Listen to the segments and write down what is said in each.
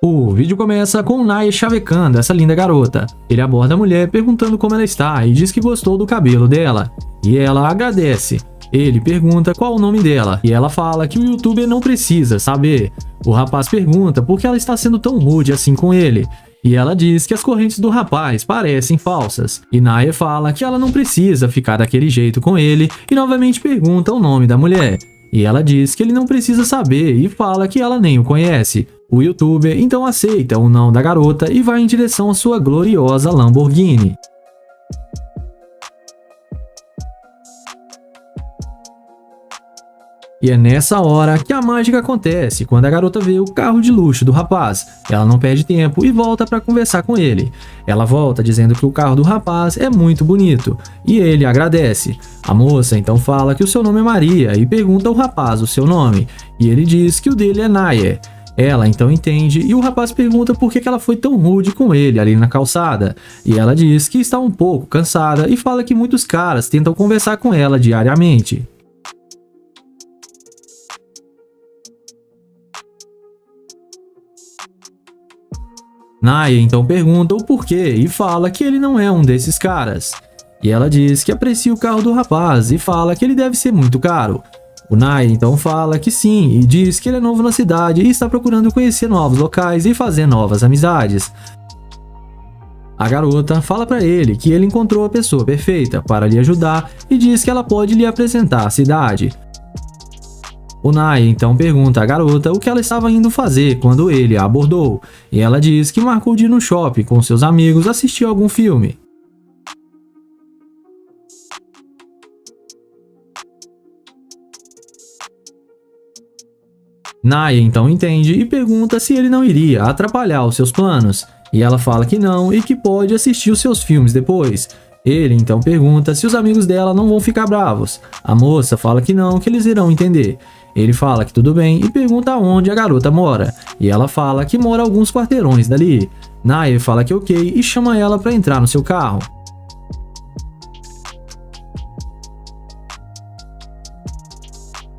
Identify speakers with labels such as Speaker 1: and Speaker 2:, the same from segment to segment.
Speaker 1: O vídeo começa com Naya chavecando essa linda garota. Ele aborda a mulher perguntando como ela está e diz que gostou do cabelo dela. E ela agradece. Ele pergunta qual o nome dela e ela fala que o youtuber não precisa saber. O rapaz pergunta por que ela está sendo tão rude assim com ele. E ela diz que as correntes do rapaz parecem falsas. E Naya fala que ela não precisa ficar daquele jeito com ele e novamente pergunta o nome da mulher. E ela diz que ele não precisa saber e fala que ela nem o conhece. O youtuber então aceita o não da garota e vai em direção à sua gloriosa Lamborghini. E é nessa hora que a mágica acontece, quando a garota vê o carro de luxo do rapaz. Ela não perde tempo e volta para conversar com ele. Ela volta dizendo que o carro do rapaz é muito bonito, e ele agradece. A moça então fala que o seu nome é Maria e pergunta ao rapaz o seu nome, e ele diz que o dele é Naya. Ela então entende e o rapaz pergunta por que ela foi tão rude com ele ali na calçada. E ela diz que está um pouco cansada e fala que muitos caras tentam conversar com ela diariamente. Naya então pergunta o porquê e fala que ele não é um desses caras. E ela diz que aprecia o carro do rapaz e fala que ele deve ser muito caro. O Naya então fala que sim e diz que ele é novo na cidade e está procurando conhecer novos locais e fazer novas amizades. A garota fala para ele que ele encontrou a pessoa perfeita para lhe ajudar e diz que ela pode lhe apresentar a cidade. O Naya então pergunta à garota o que ela estava indo fazer quando ele a abordou, e ela diz que marcou de ir no shopping com seus amigos assistir algum filme. Naya então entende e pergunta se ele não iria atrapalhar os seus planos, e ela fala que não e que pode assistir os seus filmes depois. Ele então pergunta se os amigos dela não vão ficar bravos. A moça fala que não, que eles irão entender. Ele fala que tudo bem e pergunta onde a garota mora, e ela fala que mora alguns quarteirões dali. Naya fala que ok e chama ela para entrar no seu carro.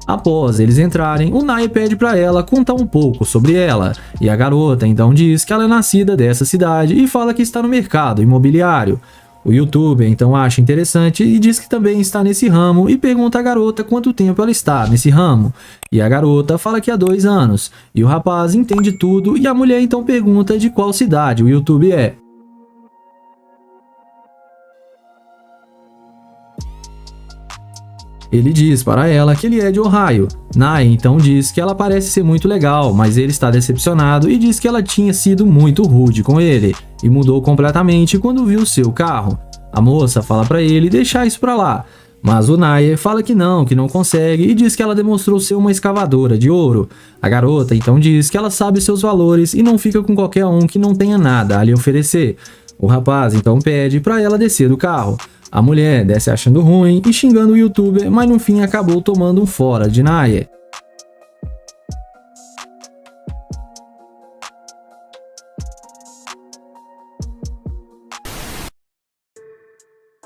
Speaker 1: Após eles entrarem, o Naya pede para ela contar um pouco sobre ela, e a garota então diz que ela é nascida dessa cidade e fala que está no mercado imobiliário. O youtuber então acha interessante e diz que também está nesse ramo e pergunta à garota quanto tempo ela está nesse ramo. E a garota fala que há 2 anos, e o rapaz entende tudo e a mulher então pergunta de qual cidade o youtuber é. Ele diz para ela que ele é de Ohio. Naya então diz que ela parece ser muito legal, mas ele está decepcionado e diz que ela tinha sido muito rude com ele e mudou completamente quando viu seu carro. A moça fala para ele deixar isso para lá, mas o Naya fala que não consegue e diz que ela demonstrou ser uma escavadora de ouro. A garota então diz que ela sabe seus valores e não fica com qualquer um que não tenha nada a lhe oferecer. O rapaz então pede para ela descer do carro. A mulher desce achando ruim e xingando o youtuber, mas no fim acabou tomando um fora de Naya.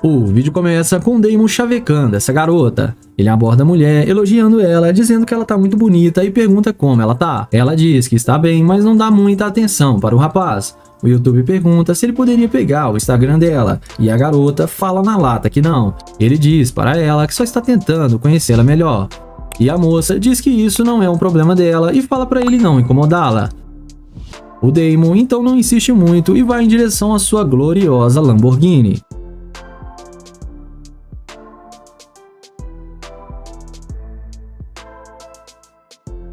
Speaker 1: O vídeo começa com Damon chavecando essa garota. Ele aborda a mulher, elogiando ela, dizendo que ela tá muito bonita e pergunta como ela tá. Ela diz que está bem, mas não dá muita atenção para o rapaz. O youtuber pergunta se ele poderia pegar o Instagram dela, e a garota fala na lata que não. Ele diz para ela que só está tentando conhecê-la melhor. E a moça diz que isso não é um problema dela e fala para ele não incomodá-la. O Damon então não insiste muito e vai em direção à sua gloriosa Lamborghini.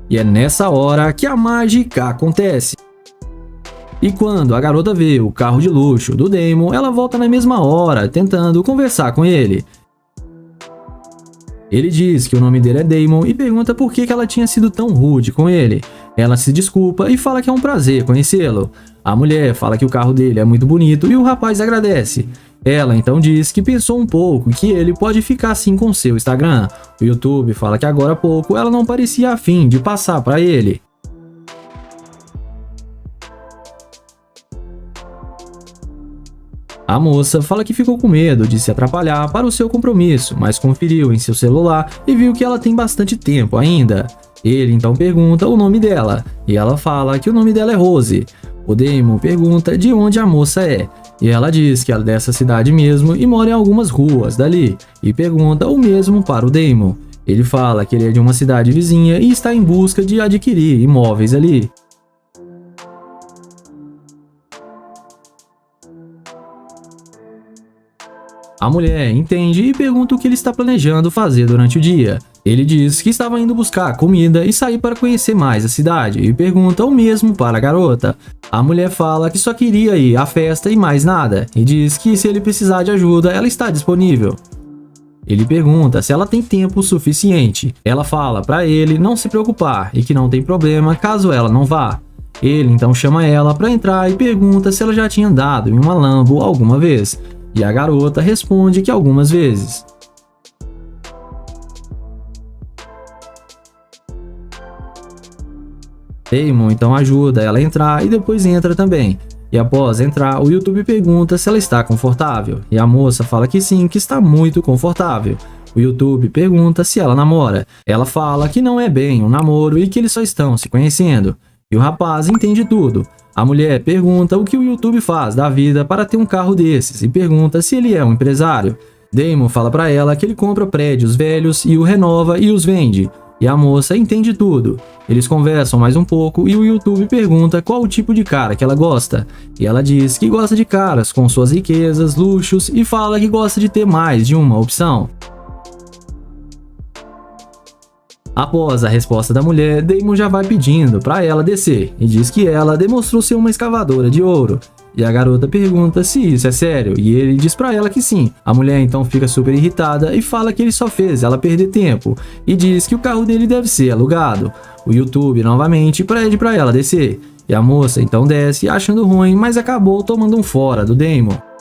Speaker 1: E é nessa hora que a mágica acontece. E quando a garota vê o carro de luxo do Damon, ela volta na mesma hora, tentando conversar com ele. Ele diz que o nome dele é Damon e pergunta por que ela tinha sido tão rude com ele. Ela se desculpa e fala que é um prazer conhecê-lo. A mulher fala que o carro dele é muito bonito e o rapaz agradece. Ela então diz que pensou um pouco e que ele pode ficar assim com seu Instagram. O YouTube fala que agora há pouco ela não parecia afim de passar para ele. A moça fala que ficou com medo de se atrapalhar para o seu compromisso, mas conferiu em seu celular e viu que ela tem bastante tempo ainda. Ele então pergunta o nome dela, e ela fala que o nome dela é Rose. O Damon pergunta de onde a moça é, e ela diz que ela é dessa cidade mesmo e mora em algumas ruas dali, e pergunta o mesmo para o Damon. Ele fala que ele é de uma cidade vizinha e está em busca de adquirir imóveis ali. A mulher entende e pergunta o que ele está planejando fazer durante o dia. Ele diz que estava indo buscar comida e sair para conhecer mais a cidade e pergunta o mesmo para a garota. A mulher fala que só queria ir à festa e mais nada, e diz que se ele precisar de ajuda, ela está disponível. Ele pergunta se ela tem tempo suficiente. Ela fala para ele não se preocupar e que não tem problema caso ela não vá. Ele então chama ela para entrar e pergunta se ela já tinha andado em uma Lambo alguma vez. E a garota responde que algumas vezes. Damon então ajuda ela a entrar e depois entra também. E após entrar, o YouTube pergunta se ela está confortável. E a moça fala que sim, que está muito confortável. O YouTube pergunta se ela namora. Ela fala que não é bem um namoro e que eles só estão se conhecendo. E o rapaz entende tudo. A mulher pergunta o que o YouTube faz da vida para ter um carro desses e pergunta se ele é um empresário. Damon fala para ela que ele compra prédios velhos e o renova e os vende. E a moça entende tudo. Eles conversam mais um pouco e o YouTube pergunta qual o tipo de cara que ela gosta. E ela diz que gosta de caras com suas riquezas, luxos e fala que gosta de ter mais de uma opção. Após a resposta da mulher, Damon já vai pedindo para ela descer e diz que ela demonstrou ser uma escavadora de ouro. E a garota pergunta se isso é sério e ele diz para ela que sim. A mulher então fica super irritada e fala que ele só fez ela perder tempo e diz que o carro dele deve ser alugado. O YouTube novamente pede para ela descer e a moça então desce achando ruim, mas acabou tomando um fora do Damon.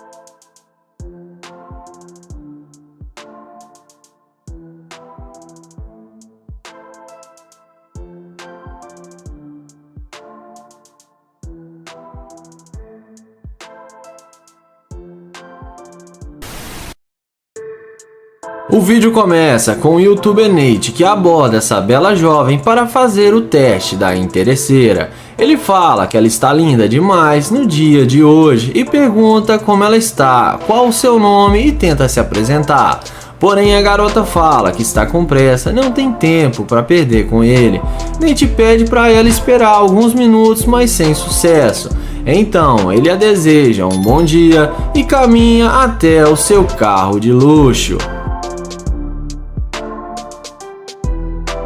Speaker 2: O vídeo começa com o youtuber Nate, que aborda essa bela jovem para fazer o teste da interesseira. Ele fala que ela está linda demais no dia de hoje e pergunta como ela está, qual o seu nome e tenta se apresentar. Porém a garota fala que está com pressa, não tem tempo para perder com ele. Nate pede para ela esperar alguns minutos, mas sem sucesso. Então ele a deseja um bom dia e caminha até o seu carro de luxo.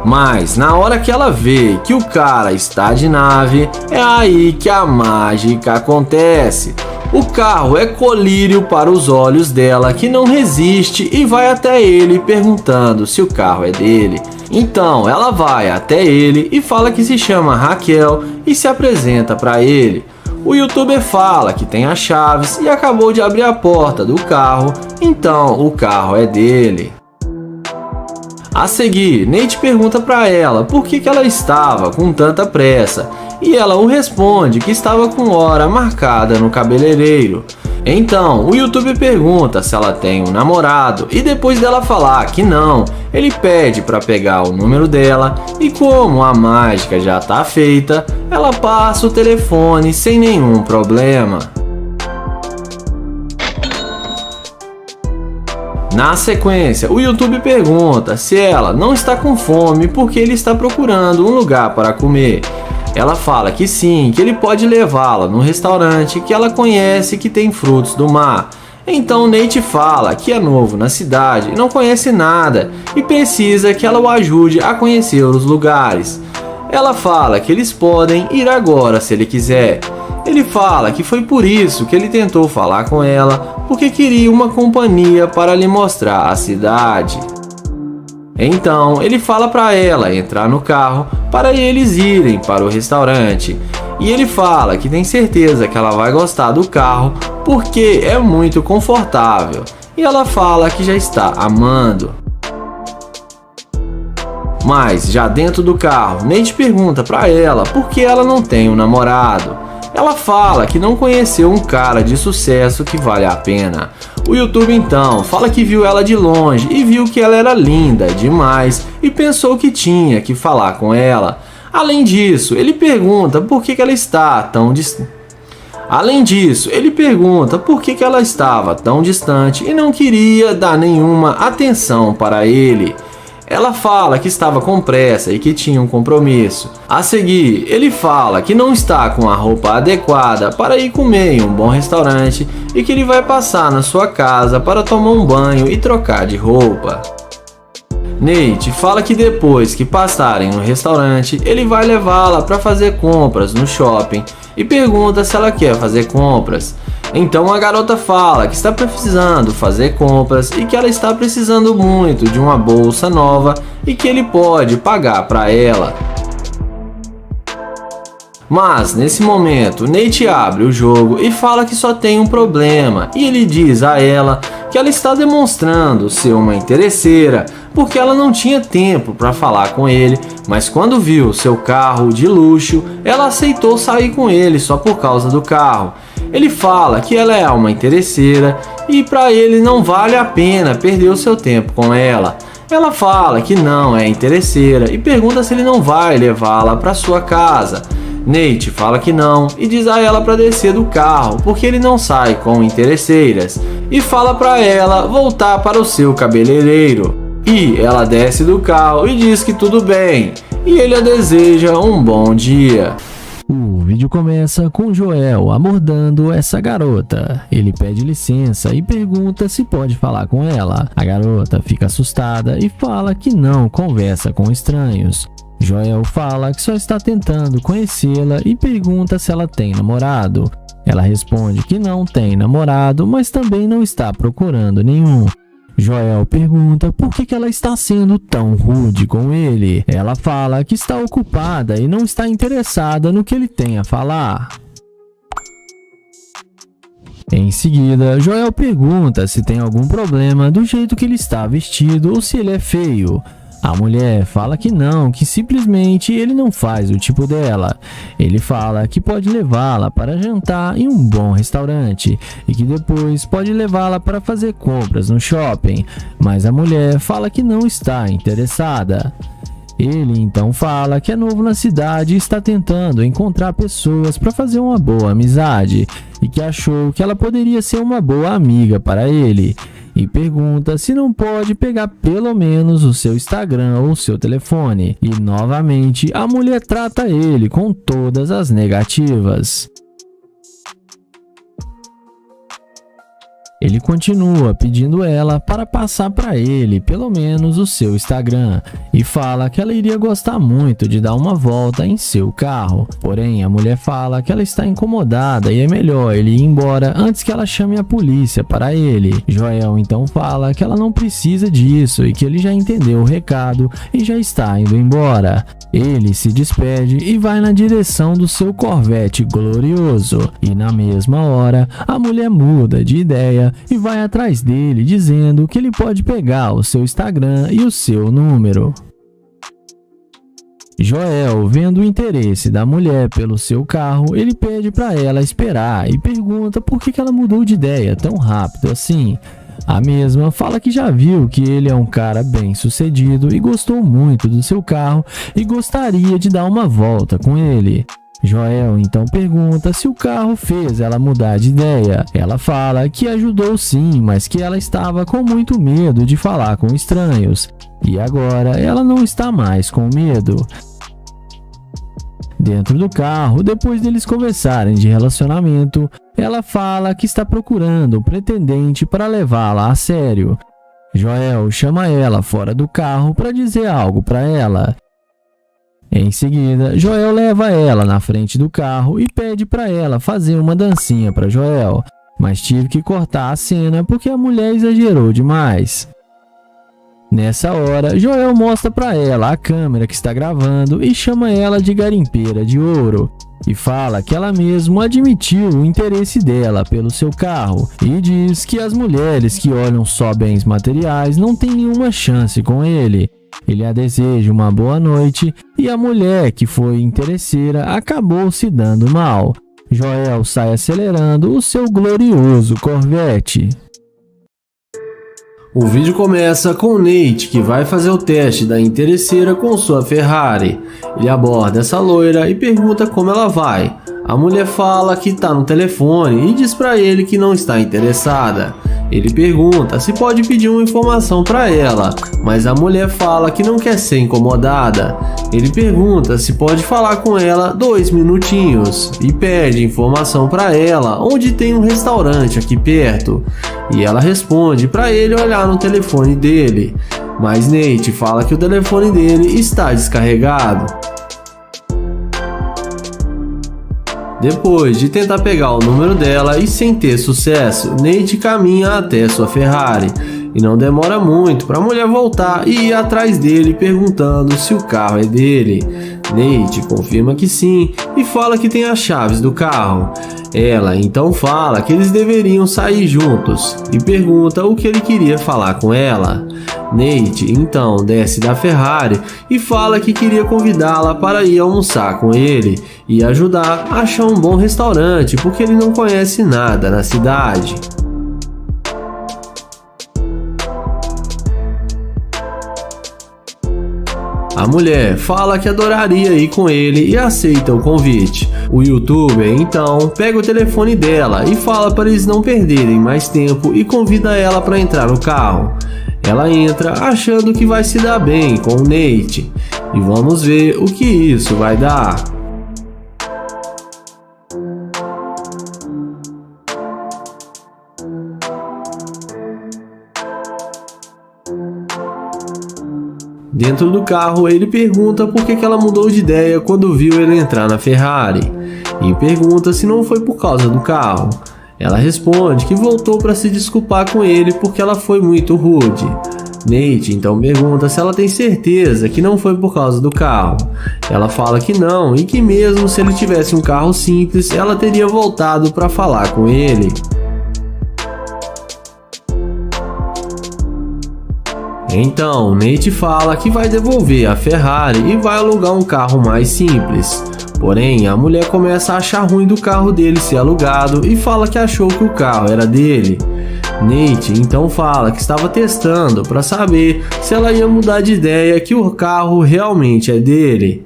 Speaker 2: Mas na hora que ela vê que o cara está de nave, é aí que a mágica acontece. O carro é colírio para os olhos dela, que não resiste e vai até ele perguntando se o carro é dele. Então ela vai até ele e fala que se chama Raquel e se apresenta para ele. O youtuber fala que tem as chaves e acabou de abrir a porta do carro, então o carro é dele. A seguir, Nate pergunta para ela por que ela estava com tanta pressa e ela o responde que estava com hora marcada no cabeleireiro. Então, o youtuber pergunta se ela tem um namorado e depois dela falar que não, ele pede para pegar o número dela e como a mágica já está feita, ela passa o telefone sem nenhum problema. Na sequência, o YouTube pergunta se ela não está com fome porque ele está procurando um lugar para comer. Ela fala que sim, que ele pode levá-la num restaurante que ela conhece que tem frutos do mar. Então Nate fala que é novo na cidade e não conhece nada e precisa que ela o ajude a conhecer os lugares. Ela fala que eles podem ir agora se ele quiser. Ele fala que foi por isso que ele tentou falar com ela, porque queria uma companhia para lhe mostrar a cidade. Então ele fala para ela entrar no carro para eles irem para o restaurante. E ele fala que tem certeza que ela vai gostar do carro porque é muito confortável. E ela fala que já está amando. Mas já dentro do carro, Nate pergunta para ela por que ela não tem um namorado. Ela fala que não conheceu um cara de sucesso que vale a pena. O YouTube então fala que viu ela de longe e viu que ela era linda demais e pensou que tinha que falar com ela. Além disso, ele pergunta por que ela está tão distante. Ela estava tão distante e não queria dar nenhuma atenção para ele. Ela fala que estava com pressa e que tinha um compromisso. A seguir, ele fala que não está com a roupa adequada para ir comer em um bom restaurante e que ele vai passar na sua casa para tomar um banho e trocar de roupa. Nate fala que depois que passarem no restaurante, ele vai levá-la para fazer compras no shopping e pergunta se ela quer fazer compras. Então a garota fala que está precisando fazer compras e que ela está precisando muito de uma bolsa nova e que ele pode pagar para ela. Mas nesse momento, Nate abre o jogo e fala que só tem um problema e ele diz a ela que ela está demonstrando ser uma interesseira porque ela não tinha tempo para falar com ele, mas quando viu seu carro de luxo, ela aceitou sair com ele só por causa do carro. Ele fala que ela é uma interesseira e para ele não vale a pena perder o seu tempo com ela. Ela fala que não é interesseira e pergunta se ele não vai levá-la para sua casa. Nate fala que não e diz a ela para descer do carro porque ele não sai com interesseiras e fala para ela voltar para o seu cabeleireiro. E ela desce do carro e diz que tudo bem e ele a deseja um bom dia.
Speaker 1: O vídeo começa com Joel abordando essa garota. Ele pede licença e pergunta se pode falar com ela. A garota fica assustada e fala que não conversa com estranhos. Joel fala que só está tentando conhecê-la e pergunta se ela tem namorado. Ela responde que não tem namorado, mas também não está procurando nenhum. Joel pergunta por que ela está sendo tão rude com ele. Ela fala que está ocupada e não está interessada no que ele tem a falar. Em seguida, Joel pergunta se tem algum problema do jeito que ele está vestido ou se ele é feio. A mulher fala que não, que simplesmente ele não faz o tipo dela. Ele fala que pode levá-la para jantar em um bom restaurante e que depois pode levá-la para fazer compras no shopping, mas a mulher fala que não está interessada. Ele então fala que é novo na cidade e está tentando encontrar pessoas para fazer uma boa amizade e que achou que ela poderia ser uma boa amiga para ele. E pergunta se não pode pegar pelo menos o seu Instagram ou seu telefone. E novamente a mulher trata ele com todas as negativas. Ele continua pedindo ela para passar para ele pelo menos o seu Instagram e fala que ela iria gostar muito de dar uma volta em seu carro. Porém, a mulher fala que ela está incomodada e é melhor ele ir embora antes que ela chame a polícia para ele. Joel então fala que ela não precisa disso e que ele já entendeu o recado e já está indo embora. Ele se despede e vai na direção do seu Corvette glorioso. E na mesma hora, a mulher muda de ideia e vai atrás dele dizendo que ele pode pegar o seu Instagram e o seu número. Joel, vendo o interesse da mulher pelo seu carro, ele pede para ela esperar e pergunta por que ela mudou de ideia tão rápido assim. A mesma fala que já viu que ele é um cara bem sucedido e gostou muito do seu carro e gostaria de dar uma volta com ele. Joel então pergunta se o carro fez ela mudar de ideia. Ela fala que ajudou sim, mas que ela estava com muito medo de falar com estranhos. E agora ela não está mais com medo. Dentro do carro, depois deles conversarem de relacionamento, ela fala que está procurando um pretendente para levá-la a sério. Joel chama ela fora do carro para dizer algo para ela. Em seguida, Joel leva ela na frente do carro e pede para ela fazer uma dancinha para Joel, mas tive que cortar a cena porque a mulher exagerou demais. Nessa hora, Joel mostra para ela a câmera que está gravando e chama ela de garimpeira de ouro. E fala que ela mesma admitiu o interesse dela pelo seu carro e diz que as mulheres que olham só bens materiais não têm nenhuma chance com ele. Ele a deseja uma boa noite e a mulher que foi interesseira acabou se dando mal. Joel sai acelerando o seu glorioso Corvette.
Speaker 2: O vídeo começa com o Nate, que vai fazer o teste da interesseira com sua Ferrari. Ele aborda essa loira e pergunta como ela vai. A mulher fala que está no telefone e diz para ele que não está interessada. Ele pergunta se pode pedir uma informação para ela, mas a mulher fala que não quer ser incomodada. Ele pergunta se pode falar com ela 2 minutinhos e pede informação para ela onde tem um restaurante aqui perto. E ela responde para ele olhar no telefone dele, mas Nate fala que o telefone dele está descarregado. Depois de tentar pegar o número dela e sem ter sucesso, Nate caminha até sua Ferrari e não demora muito para a mulher voltar e ir atrás dele perguntando se o carro é dele. Nate confirma que sim e fala que tem as chaves do carro. Ela então fala que eles deveriam sair juntos e pergunta o que ele queria falar com ela. Nate então desce da Ferrari e fala que queria convidá-la para ir almoçar com ele e ajudar a achar um bom restaurante porque ele não conhece nada na cidade. A mulher fala que adoraria ir com ele e aceita o convite. O youtuber então pega o telefone dela e fala para eles não perderem mais tempo e convida ela para entrar no carro. Ela entra achando que vai se dar bem com o Nate e vamos ver o que isso vai dar. Dentro do carro, ele pergunta por que ela mudou de ideia quando viu ele entrar na Ferrari e pergunta se não foi por causa do carro. Ela responde que voltou para se desculpar com ele porque ela foi muito rude. Nate então pergunta se ela tem certeza que não foi por causa do carro. Ela fala que não e que mesmo se ele tivesse um carro simples, ela teria voltado para falar com ele. Então, Nate fala que vai devolver a Ferrari e vai alugar um carro mais simples. Porém, a mulher começa a achar ruim do carro dele ser alugado e fala que achou que o carro era dele. Nate então fala que estava testando para saber se ela ia mudar de ideia que o carro realmente é dele.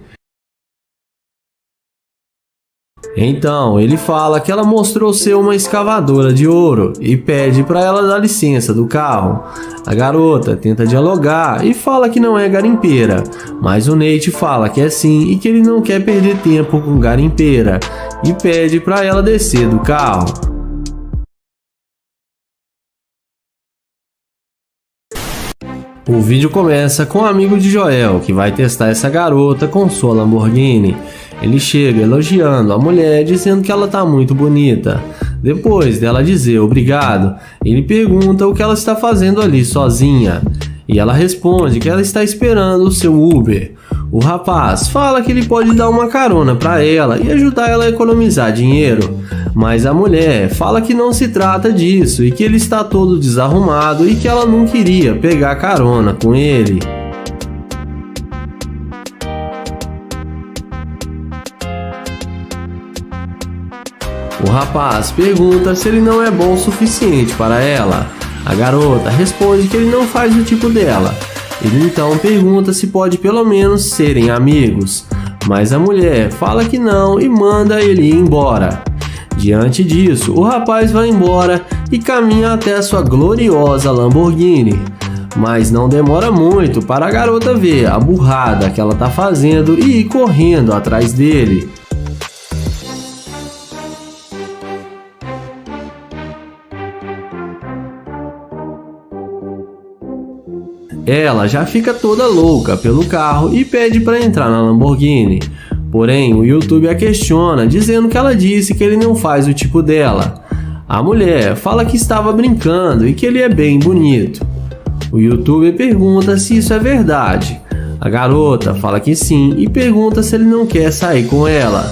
Speaker 2: Então, ele fala que ela mostrou ser uma escavadora de ouro e pede para ela dar licença do carro. A garota tenta dialogar e fala que não é garimpeira, mas o Nate fala que é sim e que ele não quer perder tempo com garimpeira e pede para ela descer do carro. O vídeo começa com um amigo de Joel que vai testar essa garota com sua Lamborghini. Ele chega elogiando a mulher, dizendo que ela tá muito bonita. Depois dela dizer obrigado, ele pergunta o que ela está fazendo ali sozinha. E ela responde que ela está esperando o seu Uber. O rapaz fala que ele pode dar uma carona para ela e ajudar ela a economizar dinheiro. Mas a mulher fala que não se trata disso e que ele está todo desarrumado e que ela não queria pegar carona com ele. O rapaz pergunta se ele não é bom o suficiente para ela. A garota responde que ele não faz o tipo dela. Ele então pergunta se pode pelo menos serem amigos, mas a mulher fala que não e manda ele ir embora. Diante disso, o rapaz vai embora e caminha até a sua gloriosa Lamborghini. Mas não demora muito para a garota ver a burrada que ela está fazendo e ir correndo atrás dele. Ela já fica toda louca pelo carro e pede para entrar na Lamborghini. Porém, o YouTube a questiona, dizendo que ela disse que ele não faz o tipo dela. A mulher fala que estava brincando e que ele é bem bonito. O YouTuber pergunta se isso é verdade. A garota fala que sim e pergunta se ele não quer sair com ela.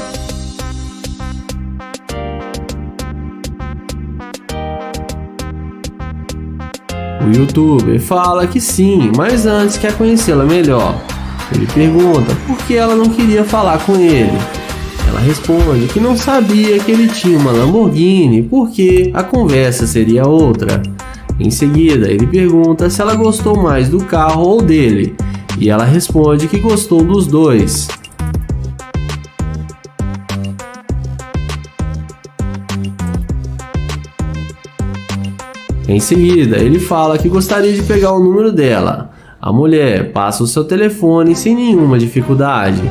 Speaker 2: O YouTuber fala que sim, mas antes quer conhecê-la melhor. Ele pergunta por que ela não queria falar com ele. Ela responde que não sabia que ele tinha uma Lamborghini porque a conversa seria outra. Em seguida, ele pergunta se ela gostou mais do carro ou dele, e ela responde que gostou dos dois. Em seguida, ele fala que gostaria de pegar o número dela. A mulher passa o seu telefone sem nenhuma dificuldade.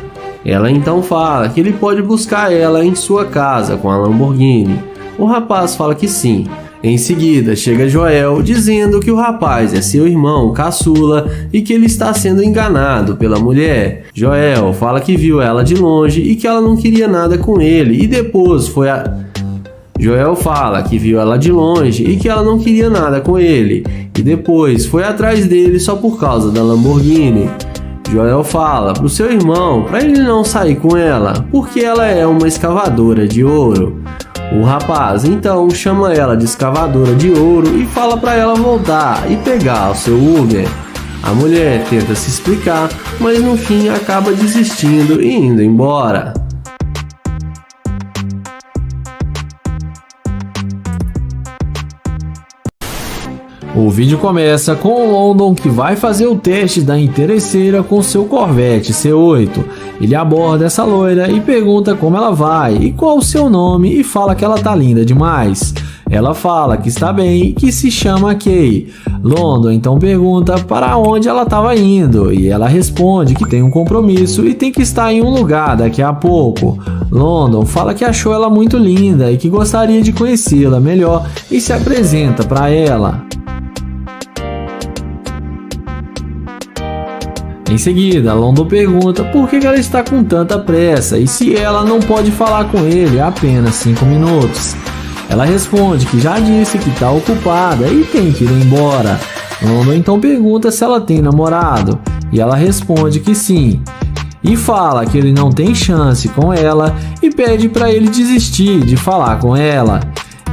Speaker 2: Ela então fala que ele pode buscar ela em sua casa com a Lamborghini. O rapaz fala que sim. Em seguida, chega Joel dizendo que o rapaz é seu irmão caçula e que ele está sendo enganado pela mulher. Joel fala que viu ela de longe e que ela não queria nada com ele e depois foi Joel fala que viu ela de longe e que ela não queria nada com ele, e depois foi atrás dele só por causa da Lamborghini. Joel fala pro seu irmão para ele não sair com ela, porque ela é uma escavadora de ouro. O rapaz então chama ela de escavadora de ouro e fala para ela voltar e pegar o seu Uber. A mulher tenta se explicar, mas no fim acaba desistindo e indo embora.
Speaker 1: O vídeo começa com o London que vai fazer o teste da interesseira com seu Corvette C8. Ele aborda essa loira e pergunta como ela vai e qual o seu nome e fala que ela tá linda demais. Ela fala que está bem e que se chama Kay. London então pergunta para onde ela estava indo e ela responde que tem um compromisso e tem que estar em um lugar daqui a pouco. London fala que achou ela muito linda e que gostaria de conhecê-la melhor e se apresenta para ela. Em seguida, London pergunta por que ela está com tanta pressa e se ela não pode falar com ele há apenas 5 minutos. Ela responde que já disse que está ocupada e tem que ir embora. London então pergunta se ela tem namorado e ela responde que sim. E fala que ele não tem chance com ela e pede para ele desistir de falar com ela.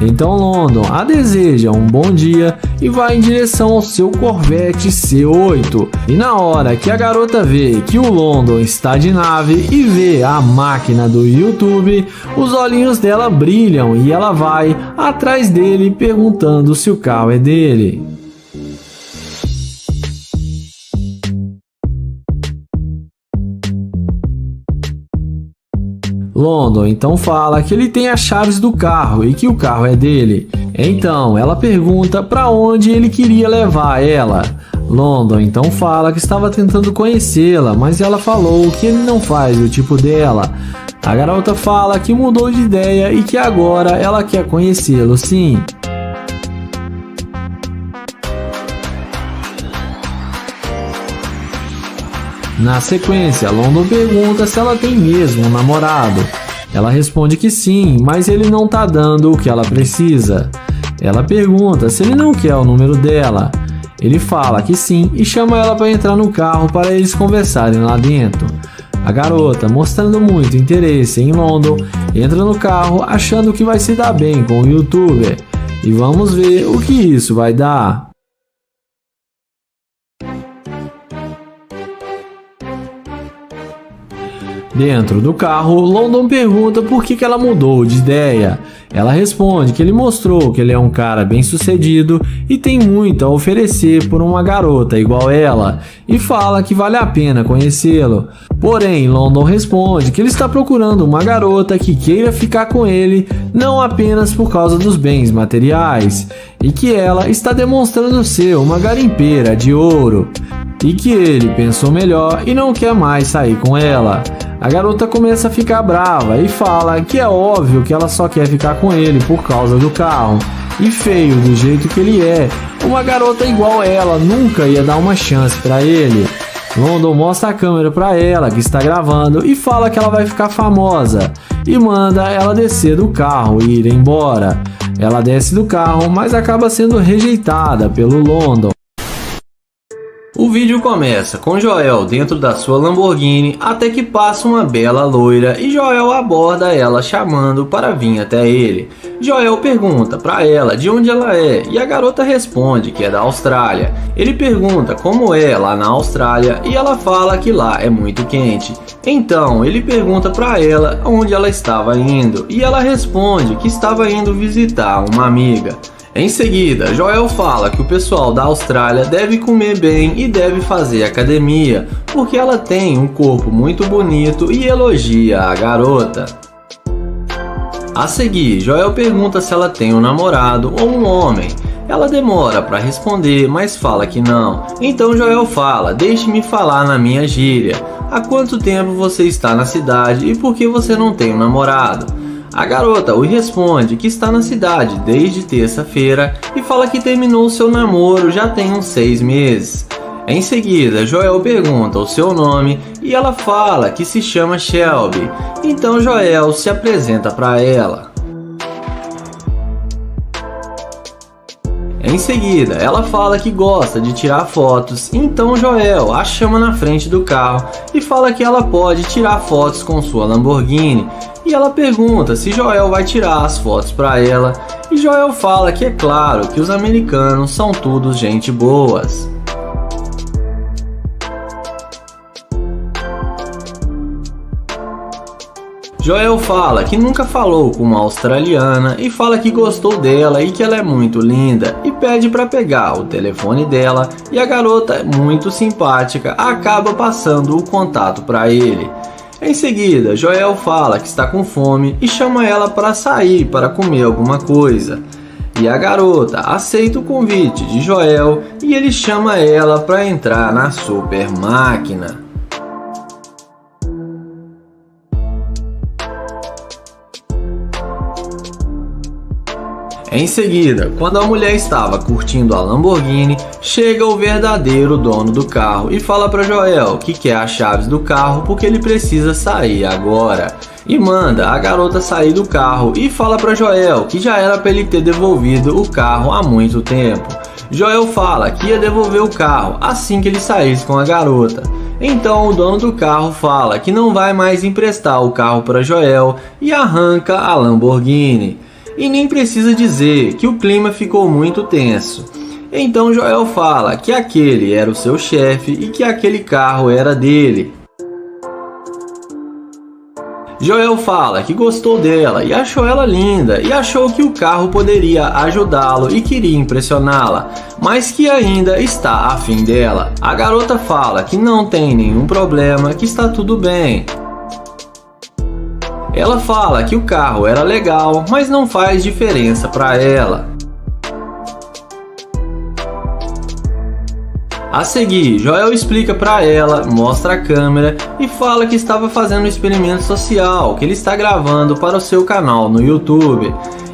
Speaker 1: Então London a deseja um bom dia e vai em direção ao seu Corvette C8. E na hora que a garota vê que o London está de nave e vê a máquina do YouTube, os olhinhos dela brilham e ela vai atrás dele perguntando se o carro é dele. London então fala que ele tem as chaves do carro e que o carro é dele. Então ela pergunta para onde ele queria levar ela. London então fala que estava tentando conhecê-la, mas ela falou que ele não faz o tipo dela. A garota fala que mudou de ideia e que agora ela quer conhecê-lo sim. Na sequência, London pergunta se ela tem mesmo um namorado. Ela responde que sim, mas ele não tá dando o que ela precisa. Ela pergunta se ele não quer o número dela. Ele fala que sim e chama ela para entrar no carro para eles conversarem lá dentro. A garota, mostrando muito interesse em London, entra no carro achando que vai se dar bem com o youtuber. E vamos ver o que isso vai dar. Dentro do carro, London pergunta por que ela mudou de ideia. Ela responde que ele mostrou que ele é um cara bem sucedido e tem muito a oferecer por uma garota igual ela, e fala que vale a pena conhecê-lo. Porém, London responde que ele está procurando uma garota que queira ficar com ele, não apenas por causa dos bens materiais, e que ela está demonstrando ser uma garimpeira de ouro, e que ele pensou melhor e não quer mais sair com ela. A garota começa a ficar brava e fala que é óbvio que ela só quer ficar com ele por causa do carro. E feio do jeito que ele é, uma garota igual ela nunca ia dar uma chance para ele. London mostra a câmera para ela que está gravando e fala que ela vai ficar famosa e manda ela descer do carro e ir embora. Ela desce do carro, mas acaba sendo rejeitada pelo London.
Speaker 2: O vídeo começa com Joel dentro da sua Lamborghini até que passa uma bela loira e Joel aborda ela chamando para vir até ele. Joel pergunta para ela de onde ela é e a garota responde que é da Austrália. Ele pergunta como é lá na Austrália e ela fala que lá é muito quente. Então ele pergunta para ela onde ela estava indo e ela responde que estava indo visitar uma amiga. Em seguida, Joel fala que o pessoal da Austrália deve comer bem e deve fazer academia, porque ela tem um corpo muito bonito e elogia a garota. A seguir, Joel pergunta se ela tem um namorado ou um homem. Ela demora para responder, mas fala que não. Então Joel fala: deixe-me falar na minha gíria. Há quanto tempo você está na cidade e por que você não tem um namorado? A garota o responde que está na cidade desde terça-feira e fala que terminou seu namoro já tem uns 6 meses. Em seguida, Joel pergunta o seu nome e ela fala que se chama Shelby. Então Joel se apresenta para ela. Em seguida, ela fala que gosta de tirar fotos, então Joel a chama na frente do carro e fala que ela pode tirar fotos com sua Lamborghini. E ela pergunta se Joel vai tirar as fotos para ela, e Joel fala que é claro que os americanos são todos gente boas. Joel fala que nunca falou com uma australiana e fala que gostou dela e que ela é muito linda e pede para pegar o telefone dela e a garota, muito simpática, acaba passando o contato para ele. Em seguida, Joel fala que está com fome e chama ela para sair para comer alguma coisa. E a garota aceita o convite de Joel e ele chama ela para entrar na super máquina. Em seguida, quando a mulher estava curtindo a Lamborghini, chega o verdadeiro dono do carro e fala para Joel que quer as chaves do carro porque ele precisa sair agora. E manda a garota sair do carro e fala para Joel que já era para ele ter devolvido o carro há muito tempo. Joel fala que ia devolver o carro assim que ele saísse com a garota. Então o dono do carro fala que não vai mais emprestar o carro para Joel e arranca a Lamborghini. E nem precisa dizer que o clima ficou muito tenso. Então Joel fala que aquele era o seu chefe e que aquele carro era dele. Joel fala que gostou dela e achou ela linda e achou que o carro poderia ajudá-lo e queria impressioná-la, mas que ainda está afim dela. A garota fala que não tem nenhum problema, que está tudo bem. Ela fala que o carro era legal, mas não faz diferença para ela. A seguir, Joel explica para ela, mostra a câmera e fala que estava fazendo um experimento social que ele está gravando para o seu canal no YouTube.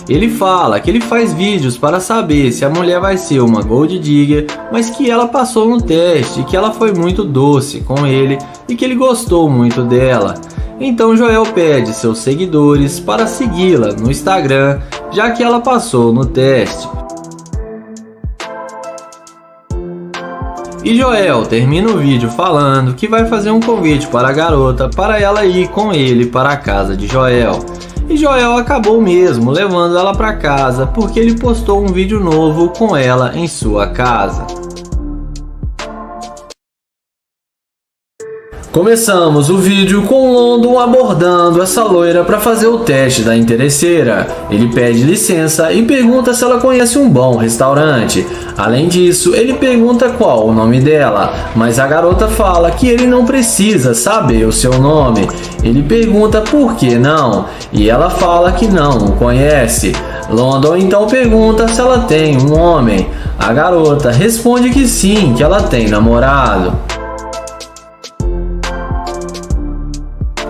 Speaker 2: Ele fala que ele faz vídeos para saber se a mulher vai ser uma Gold Digger, mas que ela passou no teste e que ela foi muito doce com ele e que ele gostou muito dela. Então Joel pede seus seguidores para segui-la no Instagram, já que ela passou no teste. E Joel termina o vídeo falando que vai fazer um convite para a garota para ela ir com ele para a casa de Joel. E Joel acabou mesmo levando ela para casa porque ele postou um vídeo novo com ela em sua casa. Começamos o vídeo com London abordando essa loira para fazer o teste da interesseira. Ele pede licença e pergunta se ela conhece um bom restaurante. Além disso, ele pergunta qual o nome dela, mas a garota fala que ele não precisa saber o seu nome. Ele pergunta por que não, e ela fala que não o conhece. London então pergunta se ela tem um homem. A garota responde que sim, que ela tem namorado.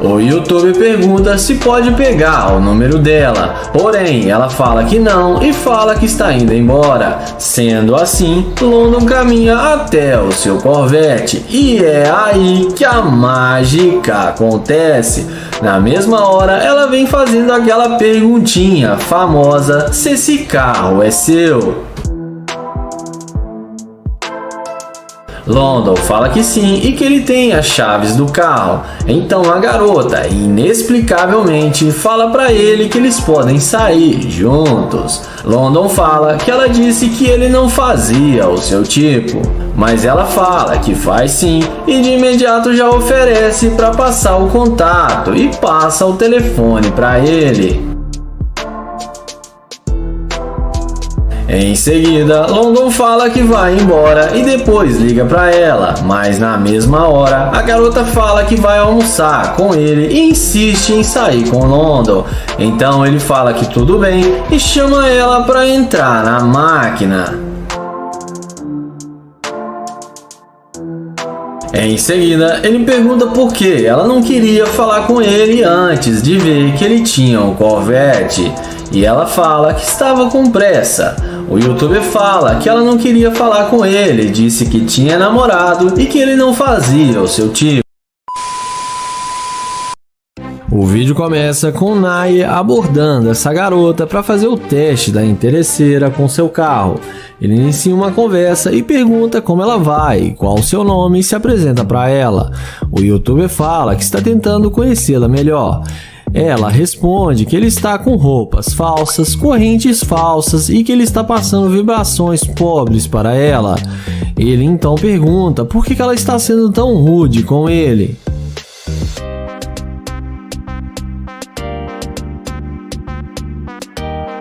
Speaker 2: O YouTube pergunta se pode pegar o número dela, porém ela fala que não e fala que está indo embora. Sendo assim, London caminha até o seu Corvette e é aí que a mágica acontece. Na mesma hora, ela vem fazendo aquela perguntinha famosa: se esse carro é seu? London fala que sim e que ele tem as chaves do carro. Então a garota, inexplicavelmente, fala para ele que eles podem sair juntos. London fala que ela disse que ele não fazia o seu tipo, mas ela fala que faz sim e de imediato já oferece para passar o contato e passa o telefone para ele. Em seguida, London fala que vai embora e depois liga para ela, mas na mesma hora a garota fala que vai almoçar com ele e insiste em sair com London. Então ele fala que tudo bem e chama ela para entrar na máquina. Em seguida, ele pergunta por que ela não queria falar com ele antes de ver que ele tinha um Corvette, e ela fala que estava com pressa. O youtuber fala que ela não queria falar com ele, disse que tinha namorado e que ele não fazia o seu tipo. O vídeo começa com Naye abordando essa garota para fazer o teste da interesseira com seu carro. Ele inicia uma conversa e pergunta como ela vai, qual o seu nome e se apresenta para ela. O youtuber fala que está tentando conhecê-la melhor. Ela responde que ele está com roupas falsas, correntes falsas e que ele está passando vibrações pobres para ela. Ele então pergunta por que ela está sendo tão rude com ele.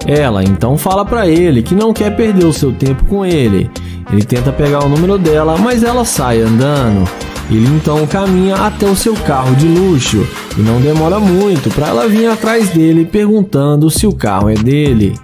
Speaker 2: Ela então fala para ele que não quer perder o seu tempo com ele. Ele tenta pegar o número dela, mas ela sai andando. Ele então caminha até o seu carro de luxo e não demora muito para ela vir atrás dele perguntando se o carro é dele.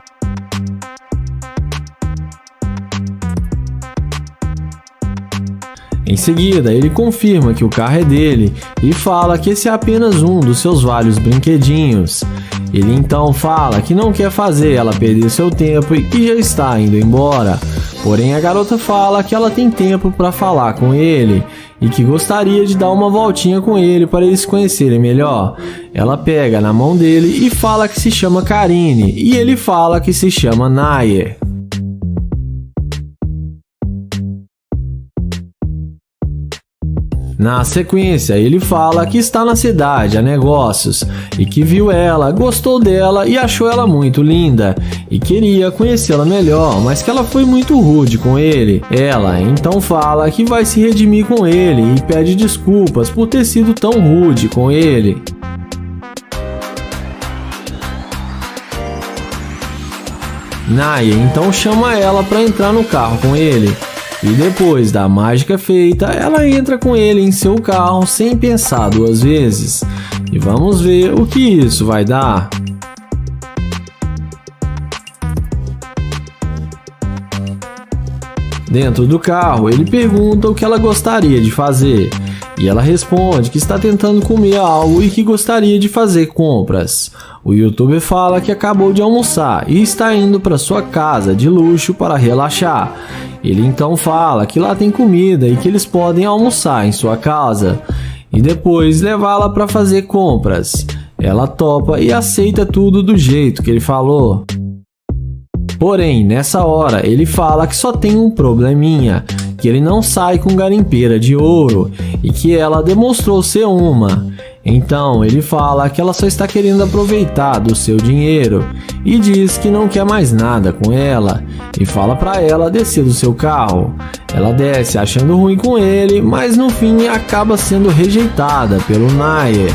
Speaker 2: Em seguida, ele confirma que o carro é dele e fala que esse é apenas um dos seus vários brinquedinhos. Ele então fala que não quer fazer ela perder seu tempo e que já está indo embora. Porém, a garota fala que ela tem tempo para falar com ele e que gostaria de dar uma voltinha com ele para eles se conhecerem melhor. Ela pega na mão dele e fala que se chama Karine e ele fala que se chama Naye. Na sequência, ele fala que está na cidade a negócios e que viu ela, gostou dela e achou ela muito linda e queria conhecê-la melhor, mas que ela foi muito rude com ele. Ela então fala que vai se redimir com ele e pede desculpas por ter sido tão rude com ele. Naye então chama ela para entrar no carro com ele. E depois da mágica feita, ela entra com ele em seu carro sem pensar duas vezes. E vamos ver o que isso vai dar. Dentro do carro, ele pergunta o que ela gostaria de fazer. E ela responde que está tentando comer algo e que gostaria de fazer compras. O youtuber fala que acabou de almoçar e está indo para sua casa de luxo para relaxar. Ele então fala que lá tem comida e que eles podem almoçar em sua casa e depois levá-la para fazer compras. Ela topa e aceita tudo do jeito que ele falou. Porém, nessa hora, ele fala que só tem um probleminha, que ele não sai com garimpeira de ouro e que ela demonstrou ser uma. Então ele fala que ela só está querendo aproveitar do seu dinheiro e diz que não quer mais nada com ela e fala para ela descer do seu carro. Ela desce achando ruim com ele, mas no fim acaba sendo rejeitada pelo Naye.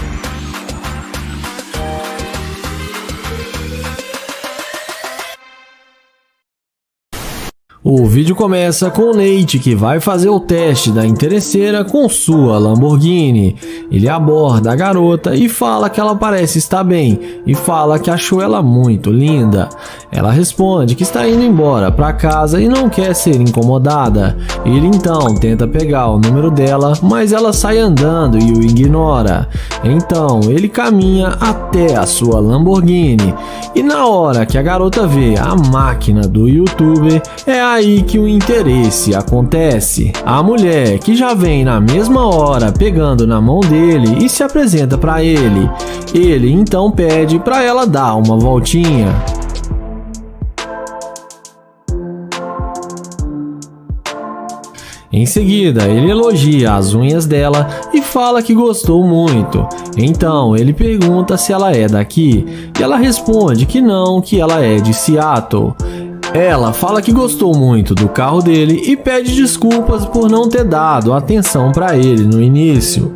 Speaker 2: O vídeo começa com o Nate, que vai fazer o teste da interesseira com sua Lamborghini. Ele aborda a garota e fala que ela parece estar bem e fala que achou ela muito linda. Ela responde que está indo embora para casa e não quer ser incomodada. Ele então tenta pegar o número dela, mas ela sai andando e o ignora. Então ele caminha até a sua Lamborghini e na hora que a garota vê a máquina do youtuber, é aí que o interesse acontece. A mulher, que já vem na mesma hora pegando na mão dele e se apresenta para ele. Ele então pede para ela dar uma voltinha.
Speaker 1: Em seguida, ele elogia as unhas dela e fala que gostou muito. Então, ele pergunta se ela é daqui e ela responde que não, que ela é de Seattle. Ela fala que gostou muito do carro dele e pede desculpas por não ter dado atenção para ele no início.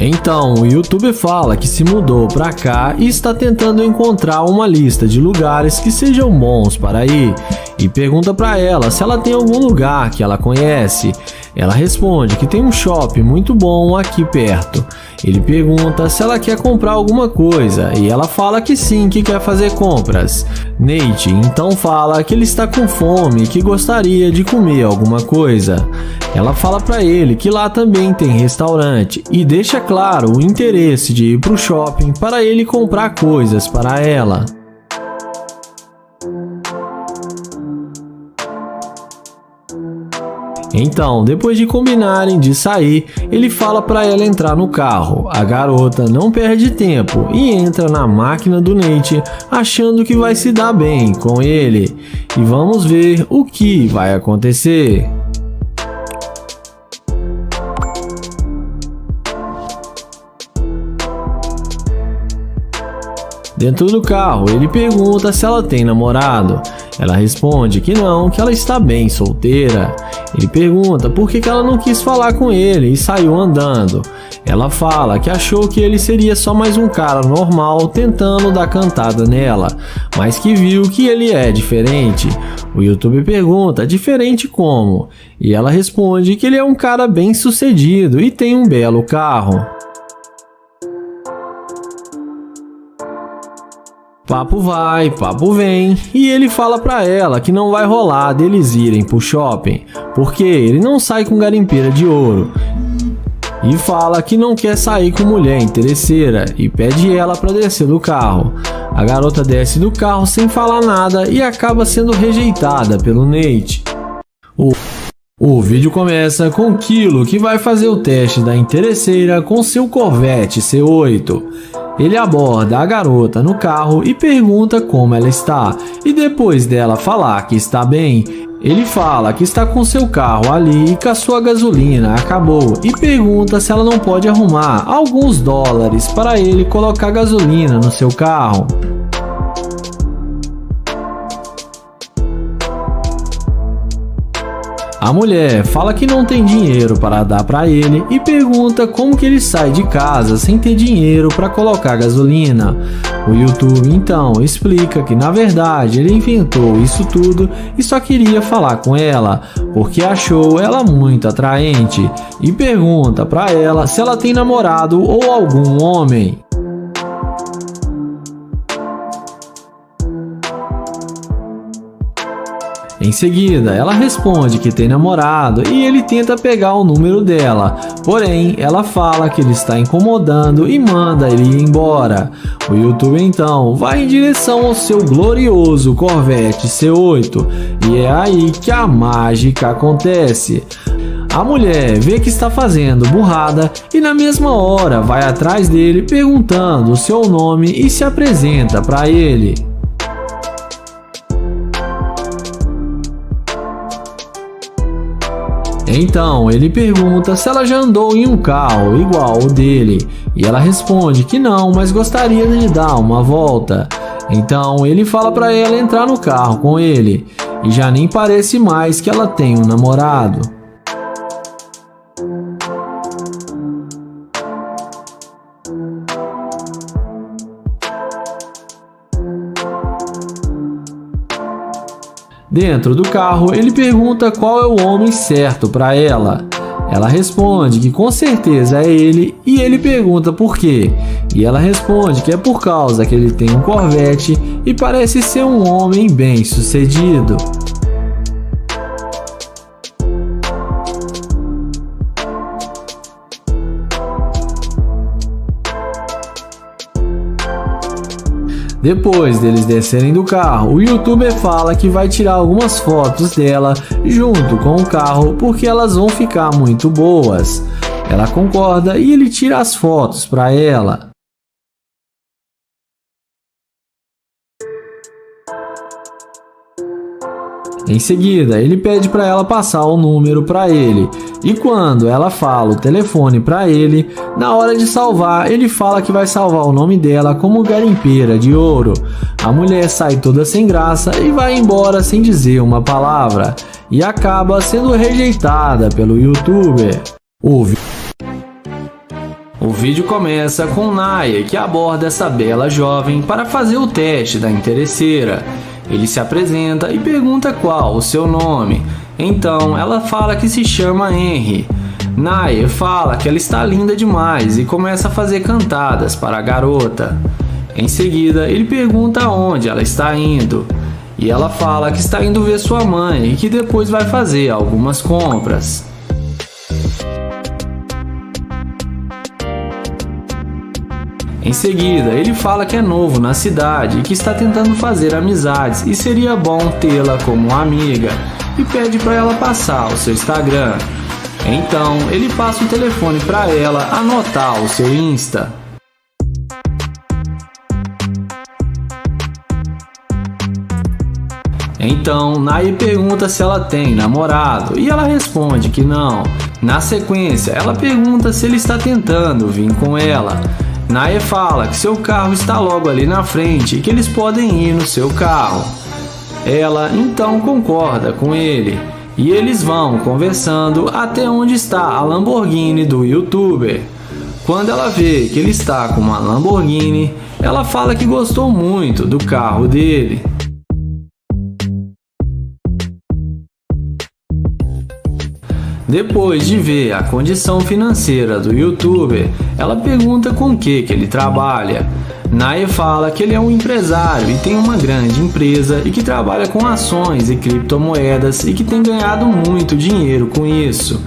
Speaker 1: Então, o youtuber fala que se mudou pra cá e está tentando encontrar uma lista de lugares que sejam bons para ir e pergunta pra ela se ela tem algum lugar que ela conhece. Ela responde que tem um shopping muito bom aqui perto. Ele pergunta se ela quer comprar alguma coisa e ela fala que sim, que quer fazer compras. Nate então fala que ele está com fome e que gostaria de comer alguma coisa. Ela fala para ele que lá também tem restaurante e deixa claro o interesse de ir para o shopping para ele comprar coisas para ela. Então, depois de combinarem de sair, ele fala para ela entrar no carro. A garota não perde tempo e entra na máquina do Nate, achando que vai se dar bem com ele. E vamos ver o que vai acontecer. Dentro do carro, ele pergunta se ela tem namorado. Ela responde que não, que ela está bem solteira. Ele pergunta por que ela não quis falar com ele e saiu andando. Ela fala que achou que ele seria só mais um cara normal tentando dar cantada nela, mas que viu que ele é diferente. O youtuber pergunta diferente como? E ela responde que ele é um cara bem sucedido e tem um belo carro. Papo vai, papo vem, e ele fala pra ela que não vai rolar deles irem pro shopping, porque ele não sai com garimpeira de ouro. E fala que não quer sair com mulher interesseira e pede ela pra descer do carro. A garota desce do carro sem falar nada e acaba sendo rejeitada pelo Nate. O vídeo começa com Kilo, que vai fazer o teste da interesseira com seu Corvette C8. Ele aborda a garota no carro e pergunta como ela está, e depois dela falar que está bem, ele fala que está com seu carro ali e que a sua gasolina acabou e pergunta se ela não pode arrumar alguns dólares para ele colocar gasolina no seu carro. A mulher fala que não tem dinheiro para dar para ele e pergunta como que ele sai de casa sem ter dinheiro para colocar gasolina. O YouTube então explica que na verdade ele inventou isso tudo e só queria falar com ela porque achou ela muito atraente e pergunta para ela se ela tem namorado ou algum homem. Em seguida, ela responde que tem namorado e ele tenta pegar o número dela, porém ela fala que ele está incomodando e manda ele ir embora. O youtuber então vai em direção ao seu glorioso Corvette C8 e é aí que a mágica acontece. A mulher vê que está fazendo burrada e na mesma hora vai atrás dele perguntando o seu nome e se apresenta para ele. Então ele pergunta se ela já andou em um carro igual ao dele e ela responde que não, mas gostaria de dar uma volta. Então ele fala para ela entrar no carro com ele e já nem parece mais que ela tem um namorado. Dentro do carro, ele pergunta qual é o homem certo para ela. Ela responde que com certeza é ele e ele pergunta por quê. E ela responde que é por causa que ele tem um Corvette e parece ser um homem bem sucedido. Depois deles descerem do carro, o youtuber fala que vai tirar algumas fotos dela junto com o carro porque elas vão ficar muito boas. Ela concorda e ele tira as fotos para ela. Em seguida, ele pede para ela passar o número para ele. E quando ela fala o telefone para ele, na hora de salvar, ele fala que vai salvar o nome dela como garimpeira de ouro. A mulher sai toda sem graça e vai embora sem dizer uma palavra. E acaba sendo rejeitada pelo youtuber. O vídeo começa com Naya, que aborda essa bela jovem para fazer o teste da interesseira. Ele se apresenta e pergunta qual o seu nome. Então ela fala que se chama Henry. Naya fala que ela está linda demais e começa a fazer cantadas para a garota. Em seguida, ele pergunta aonde ela está indo. E ela fala que está indo ver sua mãe e que depois vai fazer algumas compras. Em seguida, ele fala que é novo na cidade e que está tentando fazer amizades e seria bom tê-la como amiga, e pede para ela passar o seu Instagram. Então, ele passa o telefone para ela anotar o seu Insta. Então, Naya pergunta se ela tem namorado e ela responde que não. Na sequência, ela pergunta se ele está tentando vir com ela. Naya fala que seu carro está logo ali na frente e que eles podem ir no seu carro. Ela então concorda com ele e eles vão conversando até onde está a Lamborghini do youtuber. Quando ela vê que ele está com uma Lamborghini, ela fala que gostou muito do carro dele. Depois de ver a condição financeira do youtuber, ela pergunta com que ele trabalha. Naya fala que ele é um empresário e tem uma grande empresa e que trabalha com ações e criptomoedas e que tem ganhado muito dinheiro com isso.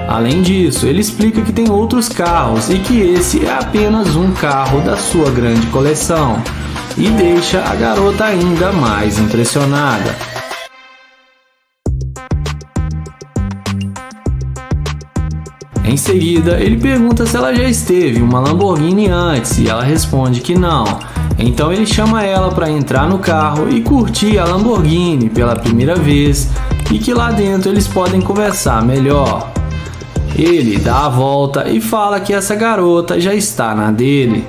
Speaker 1: Além disso, ele explica que tem outros carros e que esse é apenas um carro da sua grande coleção, e deixa a garota ainda mais impressionada. Em seguida, ele pergunta se ela já esteve em uma Lamborghini antes e ela responde que não. Então ele chama ela para entrar no carro e curtir a Lamborghini pela primeira vez e que lá dentro eles podem conversar melhor. Ele dá a volta e fala que essa garota já está na dele.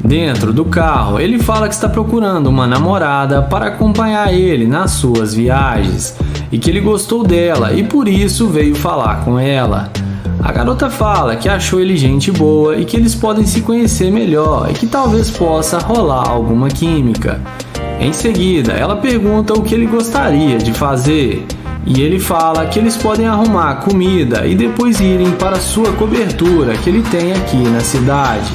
Speaker 1: Dentro do carro, ele fala que está procurando uma namorada para acompanhar ele nas suas viagens e que ele gostou dela e por isso veio falar com ela. A garota fala que achou ele gente boa e que eles podem se conhecer melhor e que talvez possa rolar alguma química. Em seguida, ela pergunta o que ele gostaria de fazer e ele fala que eles podem arrumar comida e depois irem para sua cobertura que ele tem aqui na cidade.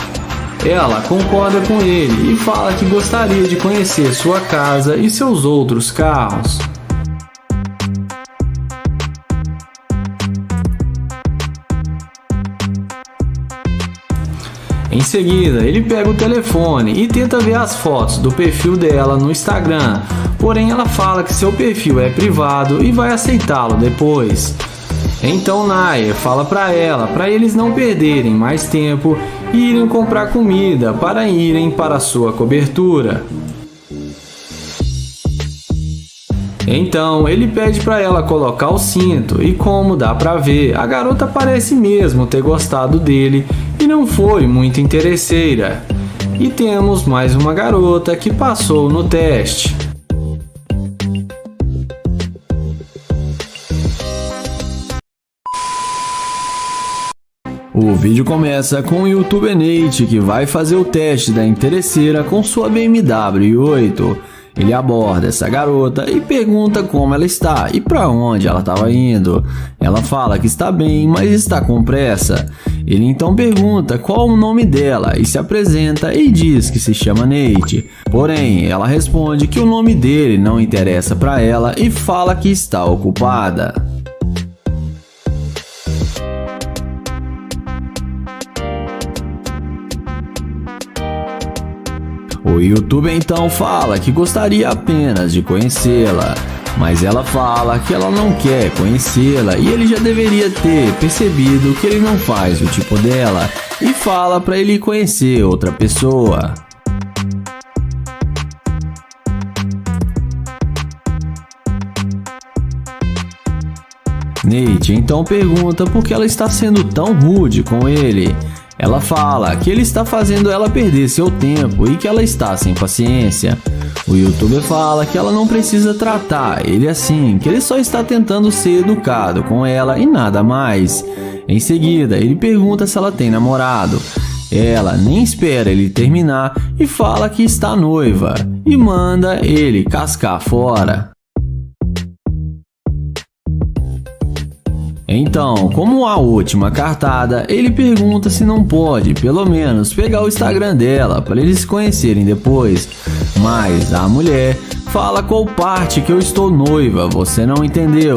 Speaker 1: Ela concorda com ele e fala que gostaria de conhecer sua casa e seus outros carros. Em seguida, ele pega o telefone e tenta ver as fotos do perfil dela no Instagram, porém ela fala que seu perfil é privado e vai aceitá-lo depois. Então Naya fala para eles não perderem mais tempo e irem comprar comida para irem para sua cobertura. Então ele pede para ela colocar o cinto e, como dá para ver, a garota parece mesmo ter gostado dele e não foi muito interesseira. E temos mais uma garota que passou no teste. O vídeo começa com o youtuber Nate, que vai fazer o teste da interesseira com sua BMW i8. Ele aborda essa garota e pergunta como ela está e para onde ela estava indo. Ela fala que está bem, mas está com pressa. Ele então pergunta qual o nome dela e se apresenta e diz que se chama Nate. Porém, ela responde que o nome dele não interessa para ela e fala que está ocupada. O youtuber então fala que gostaria apenas de conhecê-la.
Speaker 2: mas ela fala que ela não quer conhecê-la e ele já deveria ter percebido que ele não faz o tipo dela e fala para ele conhecer outra pessoa. Nate então pergunta por que ela está sendo tão rude com ele. Ela fala que ele está fazendo ela perder seu tempo e que ela está sem paciência. O youtuber fala que ela não precisa tratar ele assim, que ele só está tentando ser educado com ela e nada mais. Em seguida, ele pergunta se ela tem namorado. Ela nem espera ele terminar e fala que está noiva e manda ele cascar fora. Então, como a última cartada, ele pergunta se não pode, pelo menos, pegar o Instagram dela para eles se conhecerem depois. Mas a mulher fala qual parte que eu estou noiva, você não entendeu,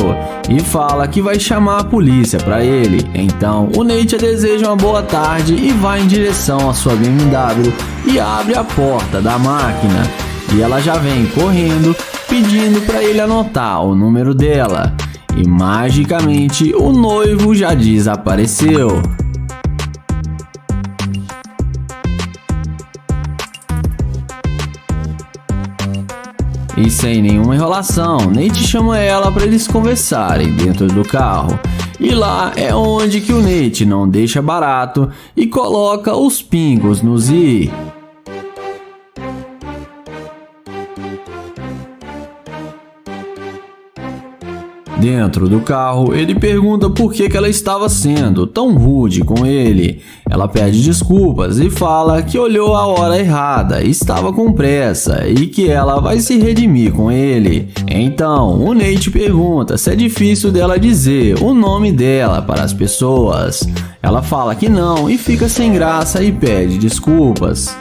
Speaker 2: e fala que vai chamar a polícia para ele. Então, o Nate deseja uma boa tarde e vai em direção à sua BMW e abre a porta da máquina. E ela já vem correndo, pedindo para ele anotar o número dela. E magicamente o noivo já desapareceu. E sem nenhuma enrolação, Nate chama ela para eles conversarem dentro do carro. E lá é onde que o Nate não deixa barato e coloca os pingos nos i. Dentro do carro, ele pergunta por que ela estava sendo tão rude com ele. Ela pede desculpas e fala que olhou a hora errada, estava com pressa e que ela vai se redimir com ele. Então, o Nate pergunta se é difícil dela dizer o nome dela para as pessoas. Ela fala que não e fica sem graça e pede desculpas.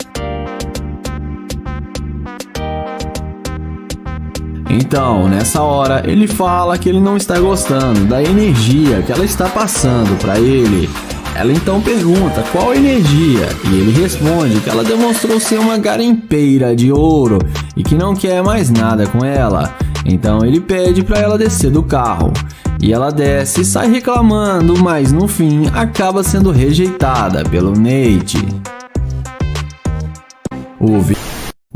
Speaker 2: Então, nessa hora, ele fala que ele não está gostando da energia que ela está passando para ele. Ela então pergunta qual energia e ele responde que ela demonstrou ser uma garimpeira de ouro e que não quer mais nada com ela. Então ele pede para ela descer do carro. E ela desce e sai reclamando, mas no fim acaba sendo rejeitada pelo Nate.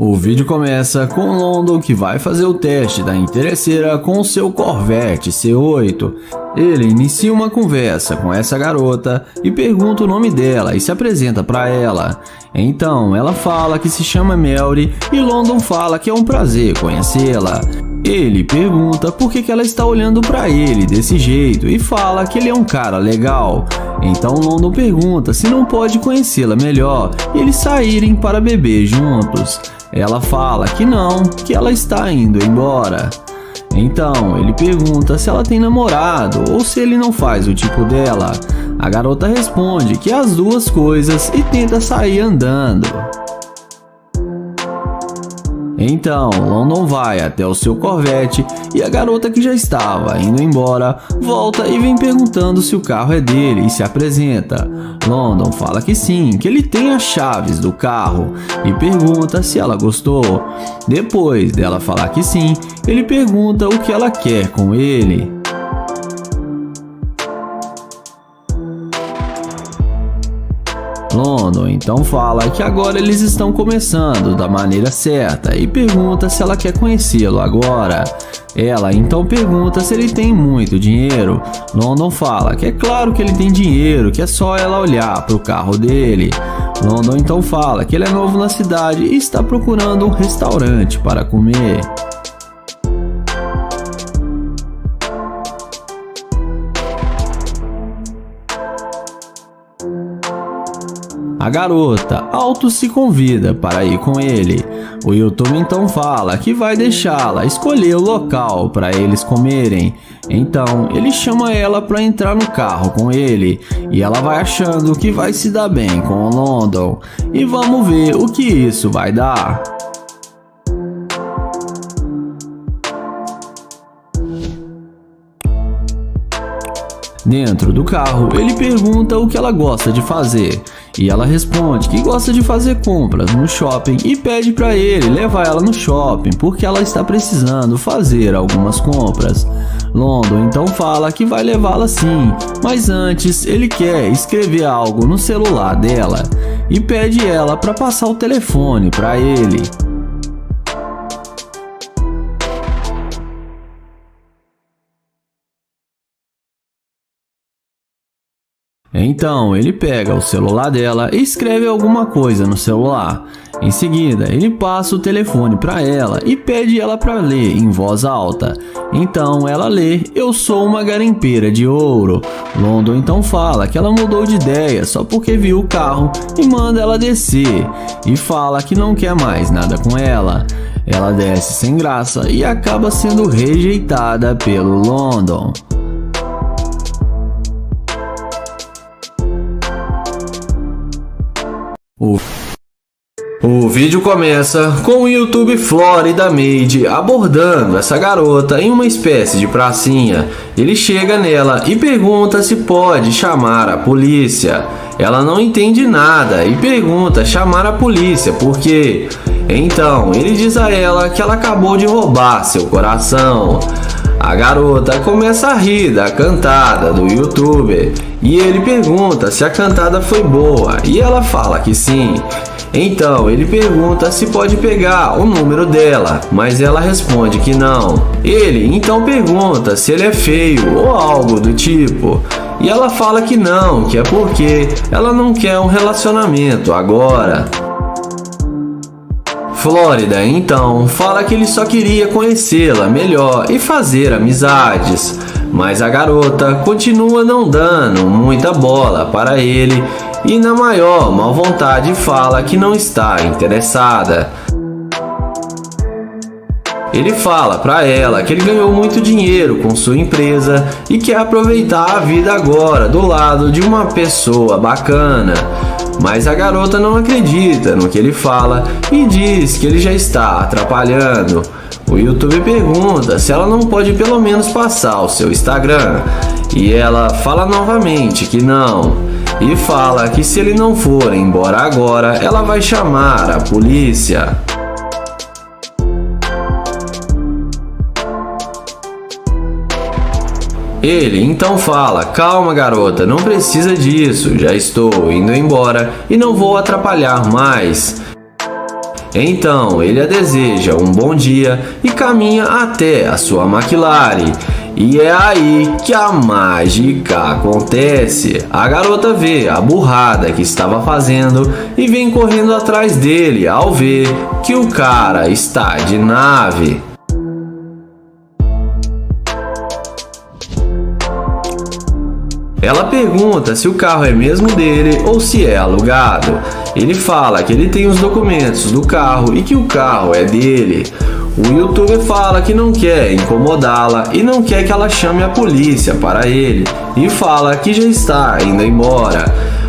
Speaker 2: O vídeo começa com London que vai fazer o teste da interesseira com o seu Corvette C8. Ele inicia uma conversa com essa garota e pergunta o nome dela e se apresenta para ela. Então ela fala que se chama Mary e London fala que é um prazer conhecê-la. Ele pergunta por que ela está olhando para ele desse jeito e fala que ele é um cara legal. Então London pergunta se não pode conhecê-la melhor e eles saírem para beber juntos. Ela fala que não, que ela está indo embora. Então ele pergunta se ela tem namorado ou se ele não faz o tipo dela. A garota responde que é as duas coisas e tenta sair andando. Então, London vai até o seu Corvette e a garota que já estava indo embora volta e vem perguntando se o carro é dele e se apresenta. London fala que sim, que ele tem as chaves do carro e pergunta se ela gostou. Depois dela falar que sim, ele pergunta o que ela quer com ele. London então fala que agora eles estão começando da maneira certa e pergunta se ela quer conhecê-lo agora. Ela então pergunta se ele tem muito dinheiro. London fala que é claro que ele tem dinheiro, que é só ela olhar para o carro dele. London então fala que ele é novo na cidade e está procurando um restaurante para comer. A garota auto se convida para ir com ele. O youtuber então fala que vai deixá-la escolher o local para eles comerem. Então ele chama ela para entrar no carro com ele e ela vai achando que vai se dar bem com o London. E vamos ver o que isso vai dar. Dentro do carro, ele pergunta o que ela gosta de fazer E ela responde que gosta de fazer compras no shopping e pede para ele levar ela no shopping porque ela está precisando fazer algumas compras. London então fala que vai levá-la sim, mas antes ele quer escrever algo no celular dela e pede ela para passar o telefone para ele. Então ele pega o celular dela e escreve alguma coisa no celular. Em seguida, ele passa o telefone para ela e pede ela para ler em voz alta. Então ela lê: "Eu sou uma garimpeira de ouro". London então fala que ela mudou de ideia só porque viu o carro e manda ela descer e fala que não quer mais nada com ela. Ela desce sem graça e acaba sendo rejeitada pelo London. O vídeo começa com o YouTube Florida Made abordando essa garota em uma espécie de pracinha. Ele chega nela e pergunta se pode chamar a polícia. Ela não entende nada e pergunta chamar a polícia por quê. Então ele diz a ela que ela acabou de roubar seu coração. A garota começa a rir da cantada do YouTuber e ele pergunta se a cantada foi boa e ela fala que sim. Então ele pergunta se pode pegar o número dela, mas ela responde que não. Ele então pergunta se ele é feio ou algo do tipo, e ela fala que não, que é porque ela não quer um relacionamento agora. Florida então fala que ele só queria conhecê-la melhor e fazer amizades, mas a garota continua não dando muita bola para ele e na maior má vontade fala que não está interessada. Ele fala para ela que ele ganhou muito dinheiro com sua empresa e quer aproveitar a vida agora do lado de uma pessoa bacana. Mas a garota não acredita no que ele fala e diz que ele já está atrapalhando. O YouTube pergunta se ela não pode pelo menos passar o seu Instagram. E ela fala novamente que não. E fala que se ele não for embora agora, ela vai chamar a polícia. Ele então fala: "Calma, garota, não precisa disso, já estou indo embora e não vou atrapalhar mais". Então ele a deseja um bom dia e caminha até a sua McLaren. E é aí que a mágica acontece. A garota vê a burrada que estava fazendo e vem correndo atrás dele ao ver que o cara está de nave. Ela pergunta se o carro é mesmo dele ou se é alugado. Ele fala que ele tem os documentos do carro e que o carro é dele. O YouTuber fala que não quer incomodá-la e não quer que ela chame a polícia para ele e fala que já está indo embora.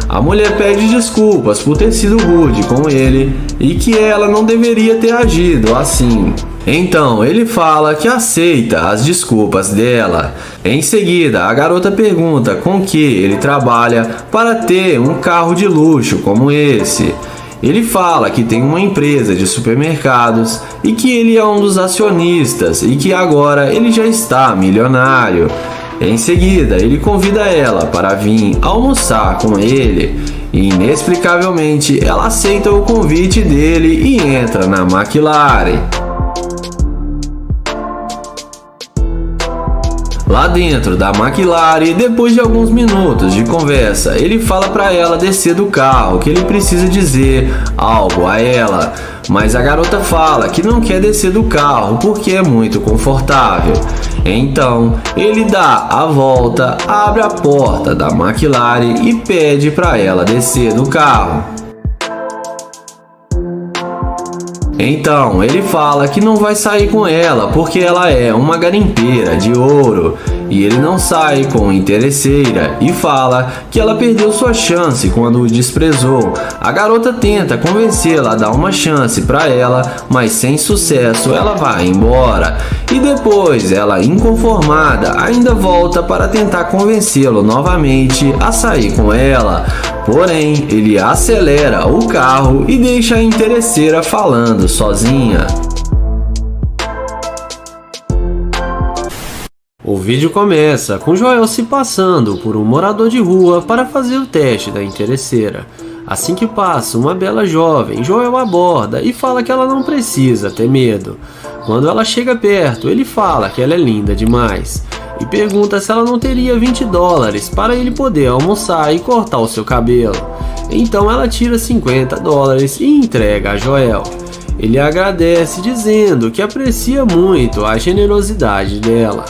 Speaker 2: A mulher pede desculpas por ter sido rude com ele e que ela não deveria ter agido assim. Então ele fala que aceita as desculpas dela. Em seguida, a garota pergunta com que ele trabalha para ter um carro de luxo como esse. Ele fala que tem uma empresa de supermercados e que ele é um dos acionistas e que agora ele já está milionário. Em seguida, ele convida ela para vir almoçar com ele e, inexplicavelmente, ela aceita o convite dele e entra na McLaren. Lá dentro da McLaren, depois de alguns minutos de conversa, ele fala para ela descer do carro, que ele precisa dizer algo a ela. Mas a garota fala que não quer descer do carro porque é muito confortável. Então ele dá a volta, abre a porta da McLaren e pede para ela descer do carro. Então ele fala que não vai sair com ela porque ela é uma garimpeira de ouro E ele não sai com interesseira e fala que ela perdeu sua chance quando o desprezou. A garota tenta convencê-la a dar uma chance para ela, mas sem sucesso ela vai embora. E depois ela, inconformada, ainda volta para tentar convencê-lo novamente a sair com ela. Porém, ele acelera o carro e deixa a interesseira falando sozinha. O vídeo começa com Joel se passando por um morador de rua para fazer o teste da interesseira. Assim que passa uma bela jovem, Joel aborda e fala que ela não precisa ter medo. Quando ela chega perto, ele fala que ela é linda demais e pergunta se ela não teria $20 para ele poder almoçar e cortar o seu cabelo. Então ela tira $50 e entrega a Joel. Ele agradece dizendo que aprecia muito a generosidade dela.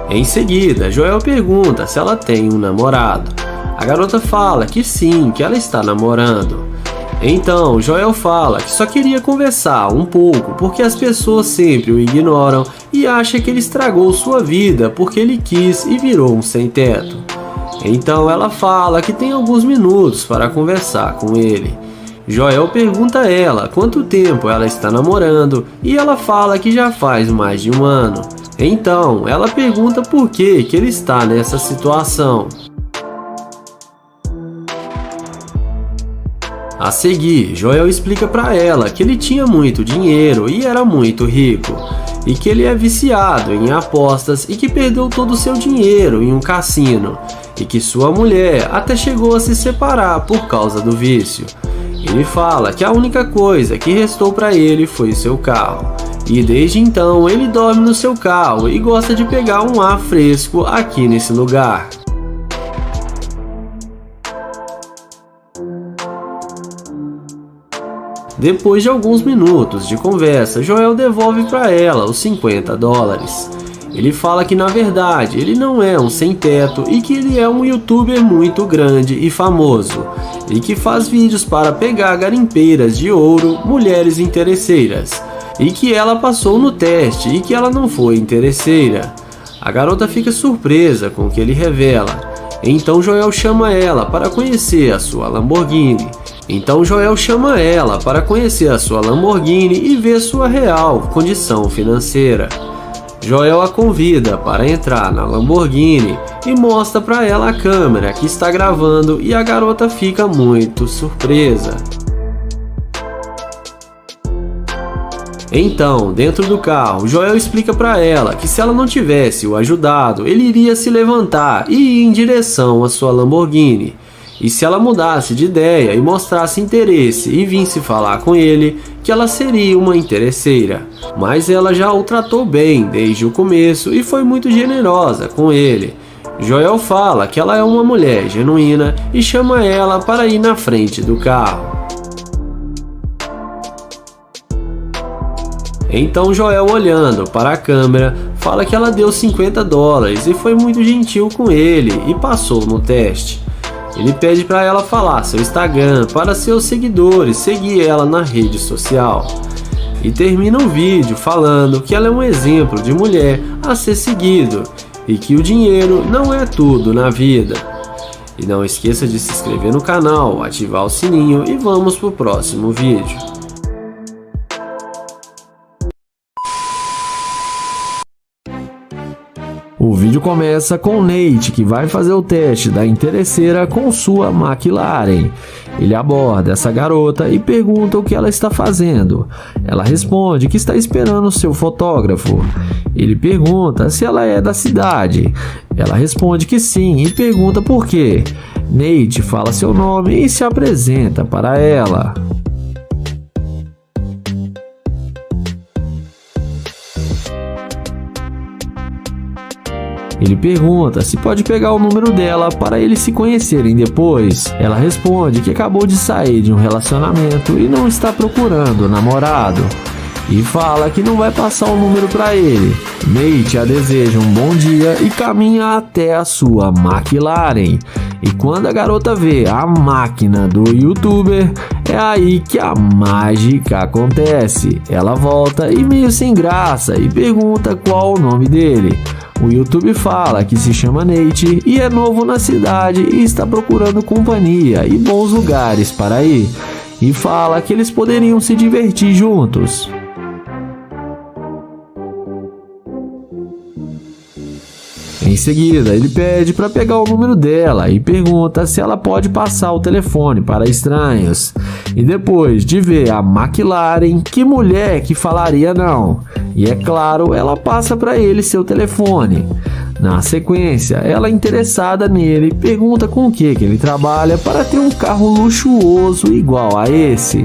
Speaker 2: Em seguida, Joel pergunta se ela tem um namorado. A garota fala que sim, que ela está namorando. Então, Joel fala que só queria conversar um pouco porque as pessoas sempre o ignoram e acha que ele estragou sua vida porque ele quis e virou um sem-teto. Então ela fala que tem alguns minutos para conversar com ele. Joel pergunta a ela quanto tempo ela está namorando e ela fala que já faz mais de um ano. Então, ela pergunta por que ele está nessa situação. A seguir, Joel explica para ela que ele tinha muito dinheiro e era muito rico, e que ele é viciado em apostas e que perdeu todo o seu dinheiro em um cassino, e que sua mulher até chegou a se separar por causa do vício. Ele fala que a única coisa que restou para ele foi seu carro. E desde então ele dorme no seu carro e gosta de pegar um ar fresco aqui nesse lugar. Depois de alguns minutos de conversa, Joel devolve para ela os $50. Ele fala que na verdade ele não é um sem-teto e que ele é um youtuber muito grande e famoso, e que faz vídeos para pegar garimpeiras de ouro, mulheres interesseiras, e que ela passou no teste e que ela não foi interesseira. A garota fica surpresa com o que ele revela. Então Joel chama ela para conhecer a sua Lamborghini. E ver sua real condição financeira. Joel a convida para entrar na Lamborghini e mostra para ela a câmera que está gravando e a garota fica muito surpresa. Então, dentro do carro, Joel explica para ela que se ela não tivesse o ajudado, ele iria se levantar e ir em direção à sua Lamborghini. E se ela mudasse de ideia e mostrasse interesse e visse falar com ele, que ela seria uma interesseira. Mas ela já o tratou bem desde o começo e foi muito generosa com ele. Joel fala que ela é uma mulher genuína e chama ela para ir na frente do carro. Então Joel, olhando para a câmera, fala que ela deu $50 e foi muito gentil com ele e passou no teste. Ele pede para ela falar seu Instagram para seus seguidores seguir ela na rede social. E termina o vídeo falando que ela é um exemplo de mulher a ser seguido e que o dinheiro não é tudo na vida. E não esqueça de se inscrever no canal, ativar o sininho e vamos para o próximo vídeo. O vídeo começa com Nate, que vai fazer o teste da interesseira com sua McLaren. Ele aborda essa garota e pergunta o que ela está fazendo. Ela responde que está esperando seu fotógrafo. Ele pergunta se ela é da cidade. Ela responde que sim e pergunta por quê. Nate fala seu nome e se apresenta para ela. Ele pergunta se pode pegar o número dela para eles se conhecerem depois. Ela responde que acabou de sair de um relacionamento e não está procurando namorado. E fala que não vai passar o número para ele. Nate a deseja um bom dia e caminha até a sua McLaren. E quando a garota vê a máquina do youtuber, é aí que a mágica acontece. Ela volta e meio sem graça e pergunta qual o nome dele. O YouTube fala que se chama Nate e é novo na cidade e está procurando companhia e bons lugares para ir. E fala que eles poderiam se divertir juntos. Em seguida, ele pede para pegar o número dela e pergunta se ela pode passar o telefone para estranhos. E depois de ver a McLaren, que mulher que falaria não? E é claro, ela passa para ele seu telefone. Na sequência, ela, interessada nele, pergunta com o que ele trabalha para ter um carro luxuoso igual a esse.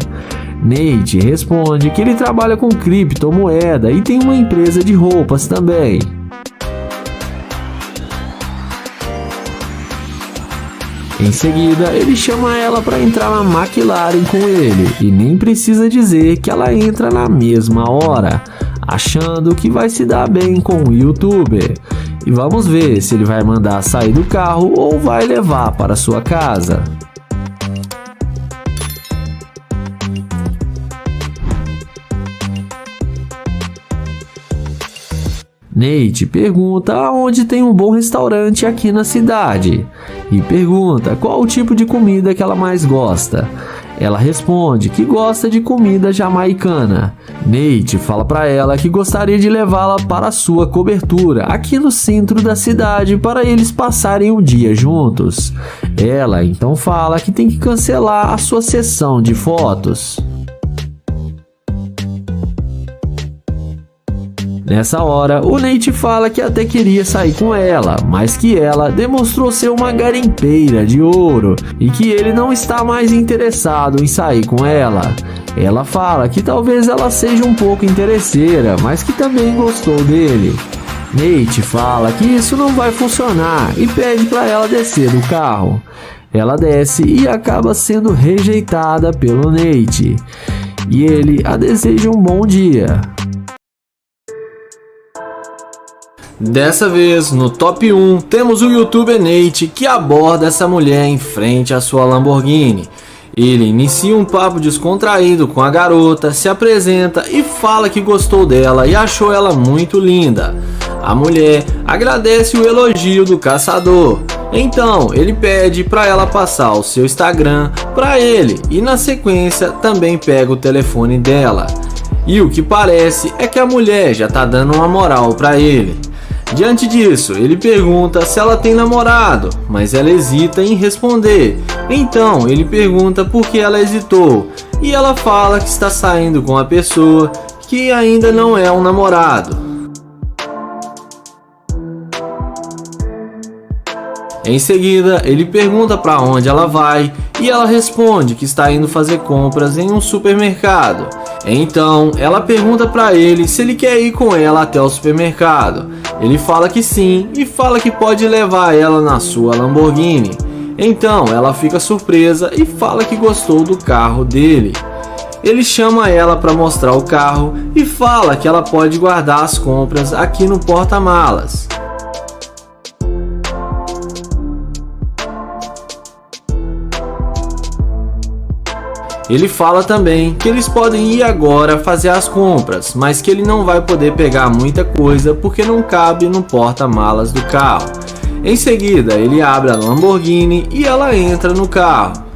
Speaker 2: Nate responde que ele trabalha com criptomoeda e tem uma empresa de roupas também. Em seguida, ele chama ela para entrar na McLaren com ele e nem precisa dizer que ela entra na mesma hora, achando que vai se dar bem com o youtuber. E vamos ver se ele vai mandar sair do carro ou vai levar para sua casa. Nate pergunta aonde tem um bom restaurante aqui na cidade e pergunta qual o tipo de comida que ela mais gosta. Ela responde que gosta de comida jamaicana. Nate fala para ela que gostaria de levá-la para a sua cobertura aqui no centro da cidade para eles passarem o dia juntos. Ela então fala que tem que cancelar a sua sessão de fotos. Nessa hora, o Nate fala que até queria sair com ela, mas que ela demonstrou ser uma garimpeira de ouro e que ele não está mais interessado em sair com ela. Ela fala que talvez ela seja um pouco interesseira, mas que também gostou dele. Nate fala que isso não vai funcionar e pede para ela descer do carro. Ela desce e acaba sendo rejeitada pelo Nate. E ele a deseja um bom dia. Dessa vez, no top 1, temos o youtuber Nate que aborda essa mulher em frente à sua Lamborghini. Ele inicia um papo descontraído com a garota, se apresenta e fala que gostou dela e achou ela muito linda. A mulher agradece o elogio do caçador. Então, ele pede para ela passar o seu Instagram para ele e na sequência também pega o telefone dela. E o que parece é que a mulher já tá dando uma moral para ele. Diante disso, ele pergunta se ela tem namorado, mas ela hesita em responder. Então, ele pergunta por que ela hesitou, e ela fala que está saindo com a pessoa que ainda não é um namorado. Em seguida, ele pergunta para onde ela vai e ela responde que está indo fazer compras em um supermercado. Então, ela pergunta para ele se ele quer ir com ela até o supermercado. Ele fala que sim e fala que pode levar ela na sua Lamborghini. Então, ela fica surpresa e fala que gostou do carro dele. Ele chama ela para mostrar o carro e fala que ela pode guardar as compras aqui no porta-malas. Ele fala também que eles podem ir agora fazer as compras, mas que ele não vai poder pegar muita coisa porque não cabe no porta-malas do carro. Em seguida, ele abre a Lamborghini e ela entra no carro.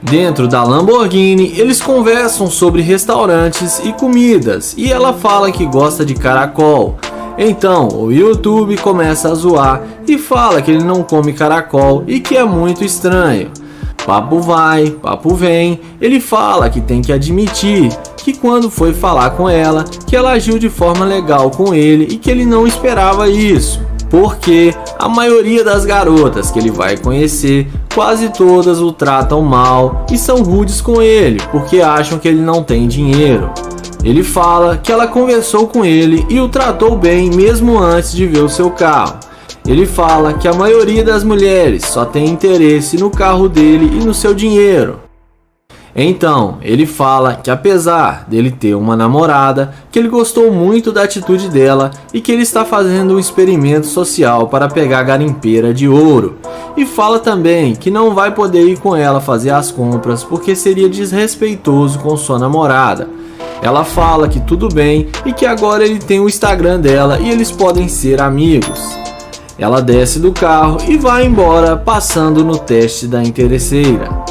Speaker 2: Dentro da Lamborghini, eles conversam sobre restaurantes e comidas e ela fala que gosta de caracol. Então, o YouTube começa a zoar e fala que ele não come caracol e que é muito estranho. Papo vai, papo vem, ele fala que tem que admitir que quando foi falar com ela, que ela agiu de forma legal com ele e que ele não esperava isso. Porque a maioria das garotas que ele vai conhecer, quase todas o tratam mal e são rudes com ele, porque acham que ele não tem dinheiro. Ele fala que ela conversou com ele e o tratou bem mesmo antes de ver o seu carro. Ele fala que a maioria das mulheres só tem interesse no carro dele e no seu dinheiro. Então, ele fala que apesar dele ter uma namorada, que ele gostou muito da atitude dela e que ele está fazendo um experimento social para pegar a garimpeira de ouro. E fala também que não vai poder ir com ela fazer as compras porque seria desrespeitoso com sua namorada. Ela fala que tudo bem e que agora ele tem o Instagram dela e eles podem ser amigos. Ela desce do carro e vai embora, passando no teste da interesseira.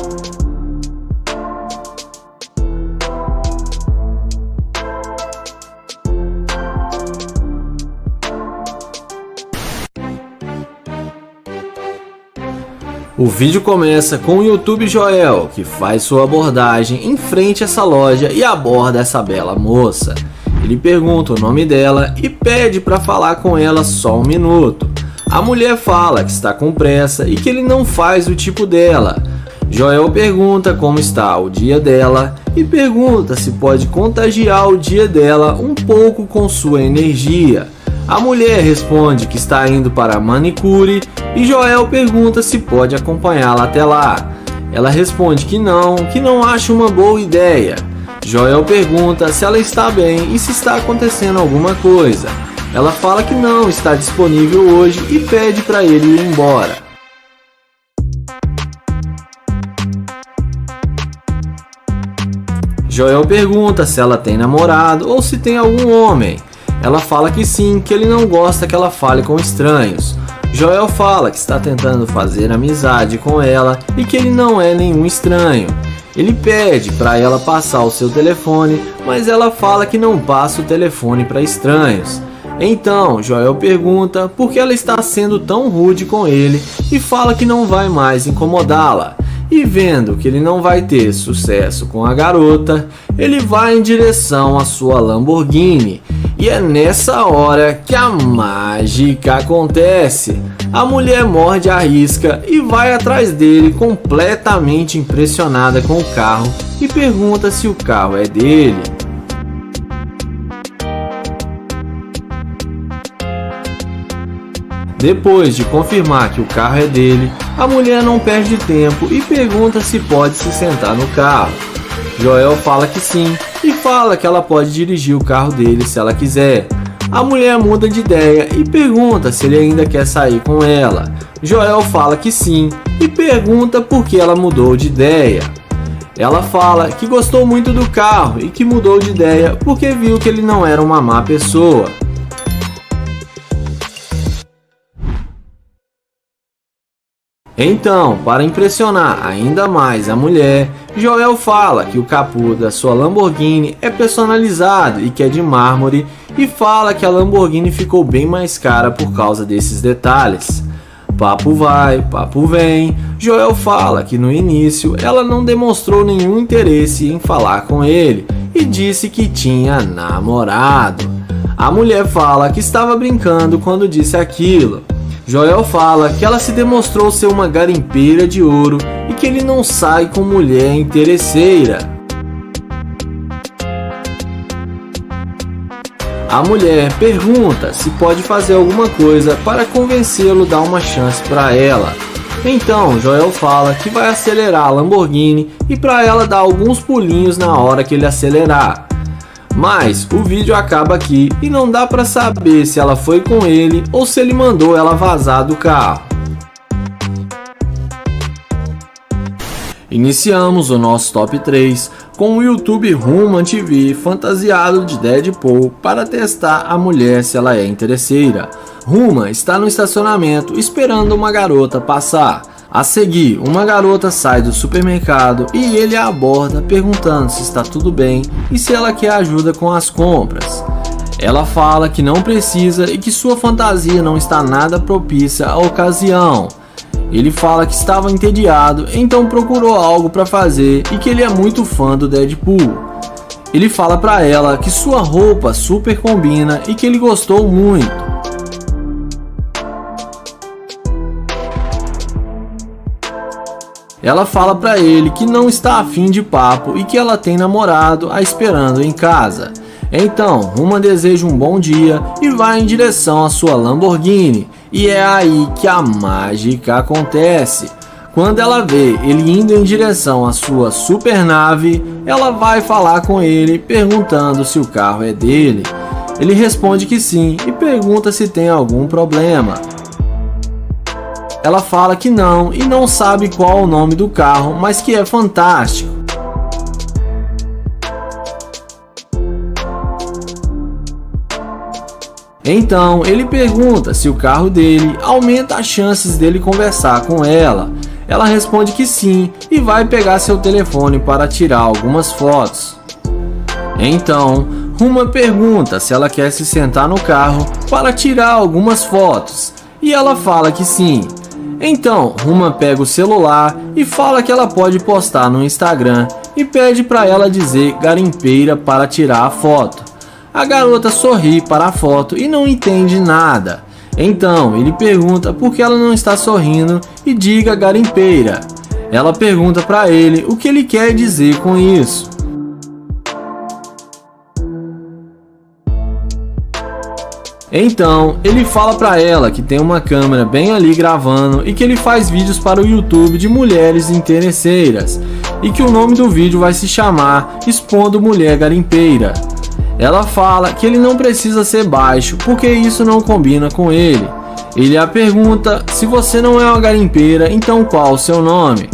Speaker 2: O vídeo começa com o YouTube Joel, que faz sua abordagem em frente a essa loja e aborda essa bela moça. Ele pergunta o nome dela e pede para falar com ela só 1 minuto. A mulher fala que está com pressa e que ele não faz o tipo dela. Joel pergunta como está o dia dela e pergunta se pode contagiar o dia dela um pouco com sua energia. A mulher responde que está indo para a manicure e Joel pergunta se pode acompanhá-la até lá. Ela responde que não acha uma boa ideia. Joel pergunta se ela está bem e se está acontecendo alguma coisa. Ela fala que não está disponível hoje e pede para ele ir embora. Joel pergunta se ela tem namorado ou se tem algum homem. Ela fala que sim, que ele não gosta que ela fale com estranhos. Joel fala que está tentando fazer amizade com ela e que ele não é nenhum estranho. Ele pede para ela passar o seu telefone, mas ela fala que não passa o telefone para estranhos. Então, Joel pergunta por que ela está sendo tão rude com ele e fala que não vai mais incomodá-la. E vendo que ele não vai ter sucesso com a garota, ele vai em direção à sua Lamborghini. E é nessa hora que a mágica acontece. A mulher morde a isca e vai atrás dele completamente impressionada com o carro e pergunta se o carro é dele. Depois de confirmar que o carro é dele, a mulher não perde tempo e pergunta se pode se sentar no carro. Joel fala que sim e fala que ela pode dirigir o carro dele se ela quiser. A mulher muda de ideia e pergunta se ele ainda quer sair com ela. Joel fala que sim e pergunta por que ela mudou de ideia. Ela fala que gostou muito do carro e que mudou de ideia porque viu que ele não era uma má pessoa. Então, para impressionar ainda mais a mulher, Joel fala que o capô da sua Lamborghini é personalizado e que é de mármore e fala que a Lamborghini ficou bem mais cara por causa desses detalhes. Papo vai, papo vem, Joel fala que no início ela não demonstrou nenhum interesse em falar com ele e disse que tinha namorado. A mulher fala que estava brincando quando disse aquilo. Joel fala que ela se demonstrou ser uma garimpeira de ouro e que ele não sai com mulher interesseira. A mulher pergunta se pode fazer alguma coisa para convencê-lo a dar uma chance para ela. Então Joel fala que vai acelerar a Lamborghini e para ela dar alguns pulinhos na hora que ele acelerar. Mas o vídeo acaba aqui e não dá para saber se ela foi com ele ou se ele mandou ela vazar do carro. Iniciamos o nosso top 3 com o YouTube Human TV fantasiado de Deadpool para testar a mulher se ela é interesseira. Human está no estacionamento esperando uma garota passar. A seguir, uma garota sai do supermercado e ele a aborda perguntando se está tudo bem e se ela quer ajuda com as compras. Ela fala que não precisa e que sua fantasia não está nada propícia à ocasião. Ele fala que estava entediado, então procurou algo para fazer e que ele é muito fã do Deadpool. Ele fala para ela que sua roupa super combina e que ele gostou muito. Ela fala para ele que não está afim de papo e que ela tem namorado a esperando em casa. Então, Human deseja um bom dia e vai em direção à sua Lamborghini. E é aí que a mágica acontece. Quando ela vê ele indo em direção à sua supernave, ela vai falar com ele perguntando se o carro é dele. Ele responde que sim e pergunta se tem algum problema. Ela fala que não e não sabe qual o nome do carro, mas que é fantástico. Então ele pergunta se o carro dele aumenta as chances dele conversar com ela. Ela responde que sim e vai pegar seu telefone para tirar algumas fotos. Então, Ruma pergunta se ela quer se sentar no carro para tirar algumas fotos e ela fala que sim. Então, Ruma pega o celular e fala que ela pode postar no Instagram e pede para ela dizer garimpeira para tirar a foto. A garota sorri para a foto e não entende nada. Então, ele pergunta por que ela não está sorrindo e diga garimpeira. Ela pergunta para ele o que ele quer dizer com isso. Então, ele fala para ela que tem uma câmera bem ali gravando e que ele faz vídeos para o YouTube de mulheres interesseiras e que o nome do vídeo vai se chamar Expondo Mulher Garimpeira. Ela fala que ele não precisa ser baixo porque isso não combina com ele. Ele a pergunta se você não é uma garimpeira, então qual o seu nome?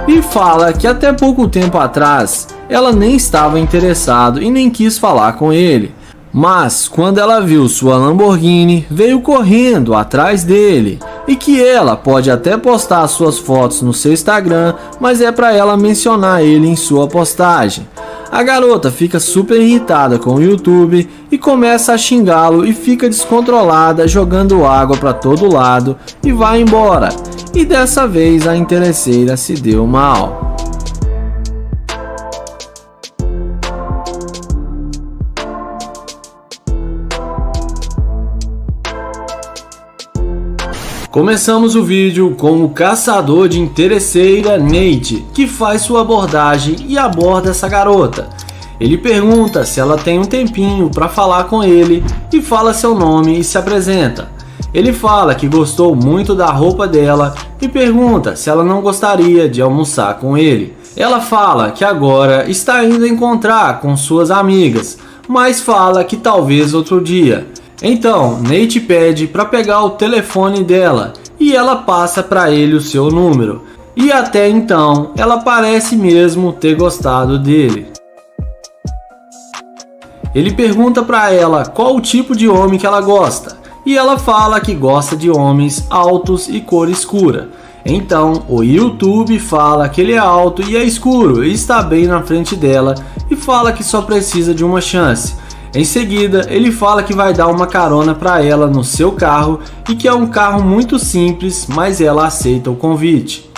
Speaker 2: E fala que até pouco tempo atrás ela nem estava interessado e nem quis falar com ele. Mas quando ela viu sua Lamborghini, veio correndo atrás dele e que ela pode até postar suas fotos no seu Instagram, mas é para ela mencionar ele em sua postagem. A garota fica super irritada com o YouTube e começa a xingá-lo e fica descontrolada, jogando água para todo lado e vai embora. E dessa vez a interesseira se deu mal. Começamos o vídeo com o caçador de interesseira Nate, que faz sua abordagem e aborda essa garota. Ele pergunta se ela tem um tempinho para falar com ele e fala seu nome e se apresenta. Ele fala que gostou muito da roupa dela e pergunta se ela não gostaria de almoçar com ele. Ela fala que agora está indo encontrar com suas amigas, mas fala que talvez outro dia. Então, Nate pede para pegar o telefone dela e ela passa para ele o seu número. E até então, ela parece mesmo ter gostado dele. Ele pergunta para ela qual o tipo de homem que ela gosta e ela fala que gosta de homens altos e cor escura. Então, o YouTube fala que ele é alto e é escuro e está bem na frente dela e fala que só precisa de uma chance. Em seguida, ele fala que vai dar uma carona para ela no seu carro e que é um carro muito simples, mas ela aceita o convite.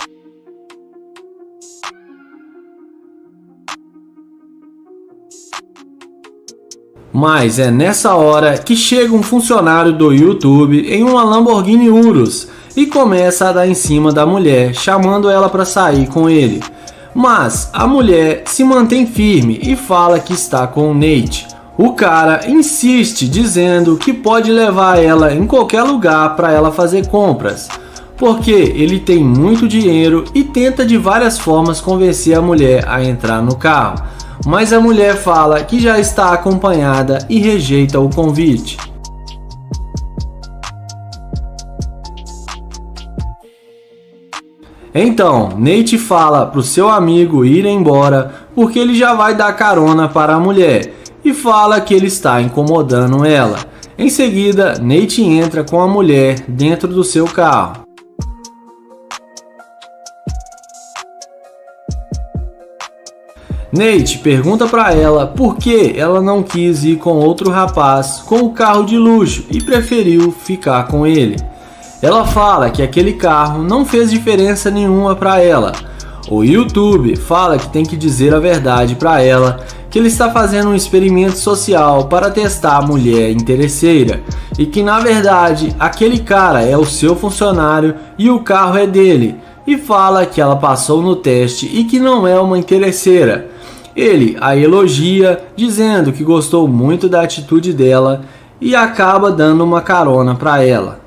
Speaker 2: Mas é nessa hora que chega um funcionário do YouTube em uma Lamborghini Urus e começa a dar em cima da mulher, chamando ela para sair com ele. Mas a mulher se mantém firme e fala que está com o Nate. O cara insiste dizendo que pode levar ela em qualquer lugar para ela fazer compras, porque ele tem muito dinheiro e tenta de várias formas convencer a mulher a entrar no carro, mas a mulher fala que já está acompanhada e rejeita o convite. Então, Nate fala para o seu amigo ir embora porque ele já vai dar carona para a mulher e fala que ele está incomodando ela. Em seguida, Nate entra com a mulher dentro do seu carro. Nate pergunta para ela por que ela não quis ir com outro rapaz com o carro de luxo e preferiu ficar com ele. Ela fala que aquele carro não fez diferença nenhuma para ela. O YouTube fala que tem que dizer a verdade para ela, que ele está fazendo um experimento social para testar a mulher interesseira e que na verdade aquele cara é o seu funcionário e o carro é dele, e fala que ela passou no teste e que não é uma interesseira. Ele a elogia dizendo que gostou muito da atitude dela e acaba dando uma carona para ela.